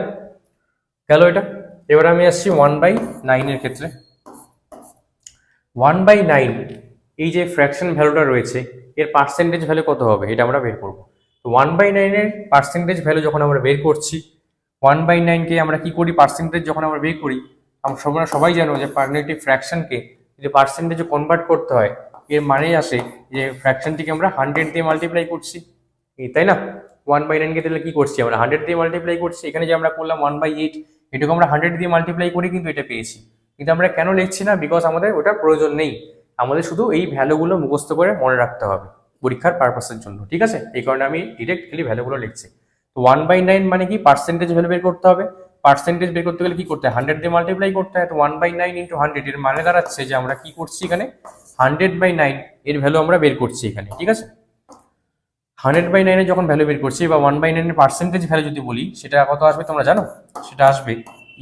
গেল এটা। এবার আমি আসছি 1/9 এর ক্ষেত্রে। 1/9 এই যে ফ্র্যাকশন ভ্যালুটা রয়েছে, এর পার্সেন্টেজ ভ্যালু কত হবে এটা আমরা বের করবো। তো 1/9 এর পার্সেন্টেজ ভ্যালু যখন আমরা বের করছি, 1/9 কে আমরা কি করি, পার্সেন্টেজ যখন আমরা বের করি, আমরা সবাই জানো যে একটি ফ্র্যাকশনকে যদি পার্সেন্টেজে কনভার্ট করতে হয়, এর মানেই আসে যে ফ্র্যাকশনটিকে আমরা 100 দিয়ে মাল্টিপ্লাই করছি, তাই না? 1/9 কে তাহলে কি করছি আমরা, 100 দিয়ে মাল্টিপ্লাই করছি। এখানে যে আমরা করলাম 1/8, এটাকে আমরা 100 দিয়ে মাল্টিপ্লাই করে কিন্তু এটা পেয়েছি। কিন্তু আমরা কেন লিখছি না? বিকজ আমাদের ওটা প্রয়োজন নেই, আমাদের শুধু এই ভ্যালুগুলো মুখস্থ করে মনে রাখতে হবে পরীক্ষার পারপাসের জন্য, ঠিক আছে? এই কারণে আমি ডিরেক্ট খালি ভ্যালুগুলো লিখছি। তো 1/9 মানে কি, পার্সেন্টেজ ভ্যালু বের করতে হবে। পার্সেন্টেজ বের করতে গেলে কি করতে হয়, 100 দিয়ে মাল্টিপ্লাই করতে হয়। তো 1/9 ইন্টু 100 এর মানে দাঁড়াচ্ছে যে আমরা কি করছি এখানে, 100/9 এর ভ্যালু আমরা বের করছি এখানে, ঠিক আছে? 100/9 এর যখন ভ্যালু বের করছি বা 1/9 এর পার্সেন্টেজ ভ্যালু যদি বলি, সেটা কত আসবে তোমরা জানো? সেটা আসবে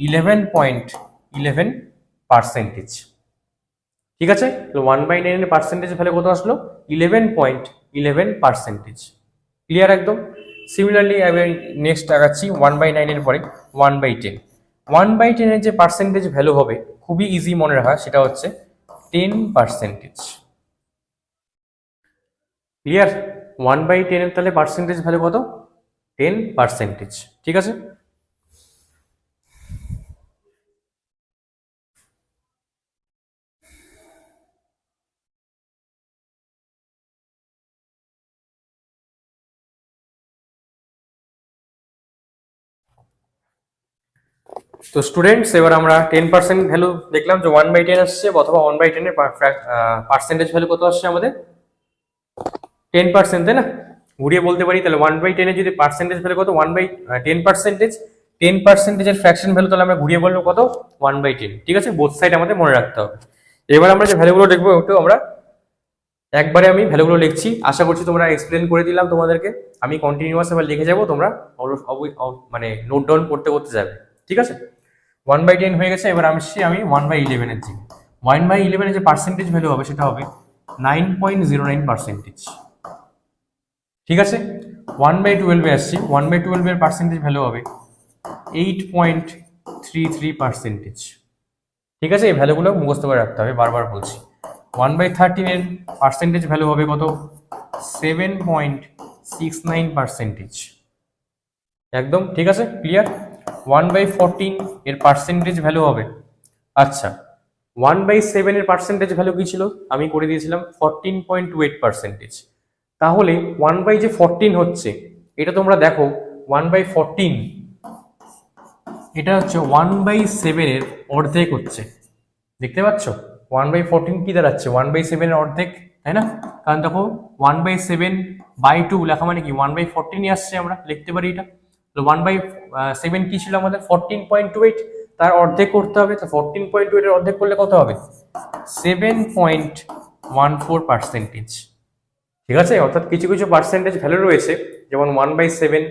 11.11%। ঠিক আছে, তো 1/9 এর পার্সেন্টেজ ভ্যালু কত আসলো, 11.11%। ক্লিয়ার একদম? সিমিলারলি আমি নেক্সট আগাচ্ছি 1/9 এর পরে 1/10। 1/10 এর যে পার্সেন্টেজ ভ্যালু হবে, খুবই ইজি মনে রাখা, সেটা হচ্ছে 10%। ক্লিয়ার? 1/10 এর তাহলে পার্সেন্টেজ ভ্যালু কত, 10%। ঠিক আছে, তো স্টুডেন্টস এবার আমরা 10% ভ্যালু দেখলাম যে 1/10 আসছে, অথবা 1/10 এর পার্সেন্টেজ ভ্যালু কত আসছে আমাদের, 10%, তাই না? ঘুরিয়ে বলতে পারি তাহলে 1/10 এর যদি পার্সেন্টেজ ভ্যালু কত, 1/10%, 10% এর ফ্র্যাকশন ভ্যালু তাহলে আমরা ঘুরিয়ে বলবো কত, 1/10। ঠিক আছে, বোথ সাইড আমাদের মনে রাখতে হবে। এবার আমরা যে ভ্যালুগুলো দেখবো একটু আমরা একবারে আমি ভ্যালুগুলো লিখছি, আশা করছি তোমরা এক্সপ্লেন করে দিলাম তোমাদেরকে, আমি কন্টিনিউয়াস এবার লিখে যাবো, তোমরা মানে নোট ডাউন করতে করতে যাবে। ঠিক আছে, 1/10 হয়ে গেছে। এবার আমি 1/11 এর দিকে। 1/11 এর যে পার্সেন্টেজ ভ্যালু হবে সেটা হবে 9.09%। ঠিক আছে, 1/12 এ আসছি। 1/12 এর পার্সেন্টেজ ভ্যালু হবে 8.33%। ঠিক আছে, এই ভ্যালুগুলো মুখস্থ করে রাখতে হবে, বারবার বলছি। 1/13 এর পার্সেন্টেজ ভ্যালু হবে কত, 7.69%। একদম ঠিক আছে, ক্লিয়ার। 1/14 এর পার্সেন্টেজ ভ্যালু হবে, আচ্ছা 1/7 এর পার্সেন্টেজ ভ্যালু কি ছিল, আমি করে দিয়েছিলাম 14.28%। তাহলে 1/14 হচ্ছে, এটা তোমরা দেখো 1/14 এটা হচ্ছে 1/7 এর অর্ধেক হচ্ছে, দেখতে পাচ্ছ? 1/14 কি দাঁড়াচ্ছে, 1/7 এর অর্ধেক, তাই না? কারণ দেখো 1/7/2 লেখা মানে কি 1/14 আসছে, আমরা লিখতে পারি এটা। তো 1/7 কি ছিল আমাদের, 14.28, তার অর্ধেক করতে হবে। তো 14.28 এর অর্ধেক করলে কত হবে, 7.14%। ঠিক আছে, অর্থাৎ কিছু কিছু পার্সেন্টেজ ভ্যালু রয়েছে, যেমন 1/7,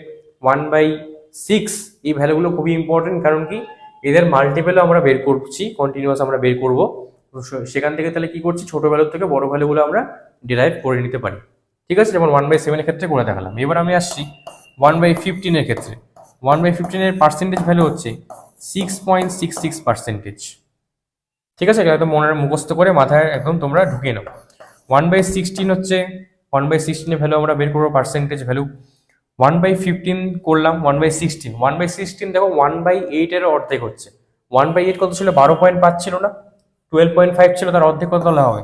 1/6, এই ভ্যালুগুলো খুবই ইম্পর্টেন্ট। কারণ কি, এদের মাল্টিপেলও আমরা বের করছি, কন্টিনিউয়াস আমরা বের করব। সেখান থেকে তাহলে কি করছি, ছোট ভ্যালু থেকে বড় ভ্যালুগুলো আমরা ডিরাইভ করে নিতে পারি। ঠিক আছে, যেমন 1/7 এর ক্ষেত্রে করে দেখালাম। এবার আমি আসছি 1/15 এর ক্ষেত্রে। 1/15 এর পার্সেন্টেজ ভ্যালু হচ্ছে 6.66%। ঠিক আছে, এটা একদম মনে মুখস্থ করে মাথায় একদম তোমরা ঢুকিয়ে নাও। 1/16 হচ্ছে, 1/16 এর ভ্যালু আমরা বের করবো, পার্সেন্টেজ ভ্যালু 1/15 করলাম। 1/16 দেখো 1/8 এর অর্ধেক হচ্ছে। 1/8 কত ছিল, 12.5 ছিল না, 12.5 ছিল, তার অর্ধেক কত হলে হবে,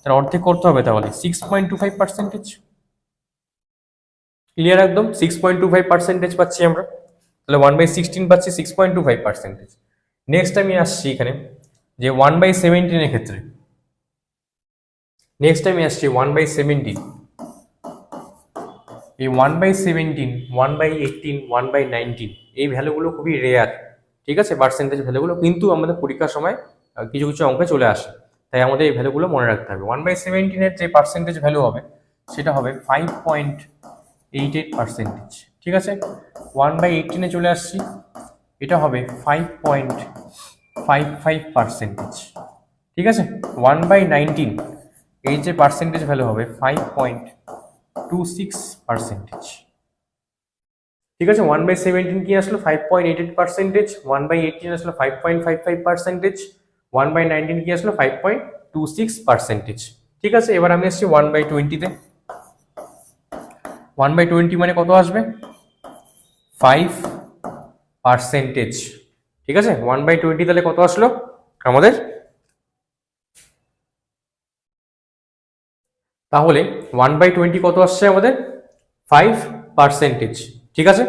তার অর্ধেক করতে হবে, তাহলে 6.25%। ক্লিয়ার একদম, 6.25% পাচ্ছি আমরা, তাহলে 1/16 পাচ্ছি 6.25%। নেক্সট আমি আসছি এখানে যে 1/17 এর ক্ষেত্রে। নেক্সট আমি আসছি 1/17। এই 1/17, 1/18, 1/19 এই ভ্যালুগুলো খুবই রেয়ার। ঠিক আছে, পার্সেন্টেজ ভ্যালুগুলো কিন্তু আমাদের পরীক্ষার সময় কিছু কিছু অঙ্কে চলে আসে, তাই আমাদের এই ভ্যালুগুলো মনে রাখতে হবে। 1/17 এর যে পার্সেন্টেজ ভ্যালু হবে সেটা হবে 5.88%। ঠিক আছে, 1/18 এ চলে আসছি, এটা হবে 5.55%। ঠিক আছে, 1/19 এই যে পার্সেন্টেজ ভ্যালু হবে 5.26%। ঠিক আছে, 1/17 কি আসলো, 5.88%, 1/18 আসলো 5.55%, 1/19 কি আসলো 5.26%। ঠিক আছে, এবার আমি আসছি 1/20 তে। 1/20 মানে কত আসবে, 5 পার্সেন্টেজ। ঠিক আছে, 1/20 তাহলে কত আসলো আমাদের? তাহলে 1/20 কত আসছে আমাদের? 5%। ঠিক আছে,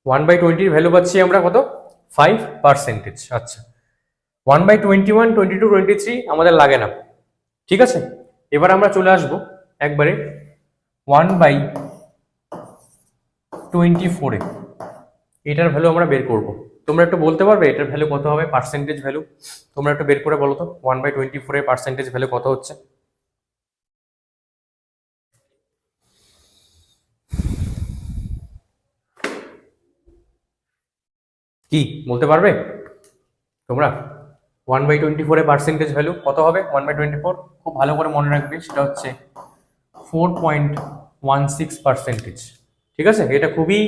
1/20 ভ্যালু পাচ্ছি আমরা কত? 5%। আচ্ছা, 1/21, 22, 23 আমাদের লাগে না। ঠিক আছে, এবার আমরা চলে আসবো একবারে 1/24-এ। এটার ভ্যালু আমরা বের করব। তোমরা একটু বলতে পারবে এটার ভ্যালু কত হবে? পার্সেন্টেজ ভ্যালু তোমরা একটু বের করে বলো তো, 1/24-এর পার্সেন্টেজ ভ্যালু কত হচ্ছে? কি বলতে পারবে তোমরা? 1/24-এর পার্সেন্টেজ ভ্যালু কত হবে? 1/24 খুব ভালো করে মনে রাখবে, সেটা হচ্ছে 4.16%। ঠিক আছে, এটা খুবই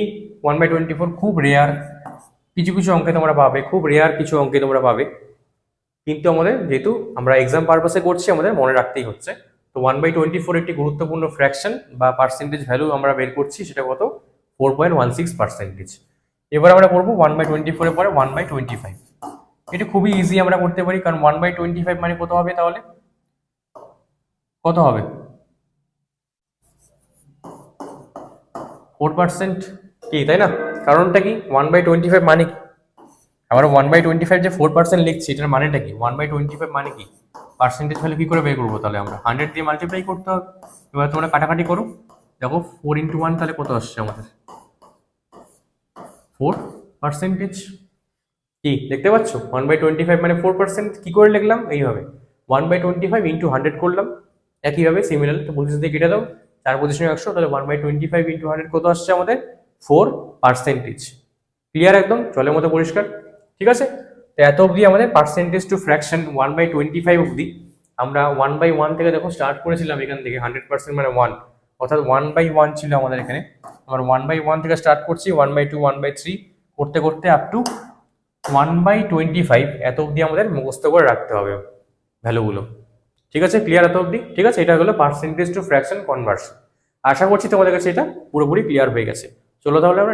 1/24 খুব রেয়ার, কিছু কিছু অঙ্কে তোমরা পাবে, খুব রেয়ার কিছু অঙ্কে তোমরা পাবে, কিন্তু আমাদের যেহেতু আমরা এক্সাম পারপাসে করছি আমাদের মনে রাখতেই হচ্ছে। তো 1/24 একটি গুরুত্বপূর্ণ ফ্র্যাকশন বা পার্সেন্টেজ ভ্যালু আমরা বের করছি, সেটা কত? 4.16%। এবার আমরা করবো 1/24-এর পরে 1/25। এটা খুবই ইজি আমরা করতে পারি, কারণ 1/25 মানে কত হবে তাহলে? কত হবে? 4%, কি তাই না? কারণটা কি? 1/25 মানে কি? আমরা 1/25 যে 4% লিখছি, এটার মানেটা কি? 1/25 মানে কি? পার্সেন্টেজ ভ্যালু কি করে বের করবো তাহলে? আমরা 100 দিয়ে মাল্টিপ্লাই করতে হবে। এবার তোমরা কাটাকাটি করো, দেখো 4 × 1 তাহলে কত আসছে আমাদের? 4%। কি দেখতে পাচ্ছ? 1/25 মানে 4%। কি করে লিখলাম? এইভাবে 1/25 × 100 করলাম, একইভাবে সিমিলার পজিশন দিয়ে কেটে দাও, 4 পজিশনে 100, তাহলে 1/25 × 100 কত আসছে আমাদের? 4%। ক্লিয়ার একদম, জলের মতো পরিষ্কার। ঠিক আছে, তো এত অবধি আমাদের পার্সেন্টেজ টু ফ্র্যাকশন 1/25 অবধি। আমরা 1/1 থেকে দেখো স্টার্ট করেছিলাম, এখান থেকে 100% মানে 1, অর্থাৎ 1/1 ছিল আমাদের এখানে। আমরা 1/1 থেকে স্টার্ট করছি, 1/2, 1/3 করতে করতে আপ টু 1/25 এত অবধি আমাদের মুখস্থ করে রাখতে হবে ভ্যালুগুলো। ঠিক আছে, ক্লিয়ার এত অবধি? ঠিক আছে, এটা হলো পার্সেন্টেজ টু ফ্র্যাকশন কনভার্সন। আশা করছি তোমাদের কাছে এটা পুরোপুরি ক্লিয়ার হয়ে গেছে। চলো তাহলে আমরা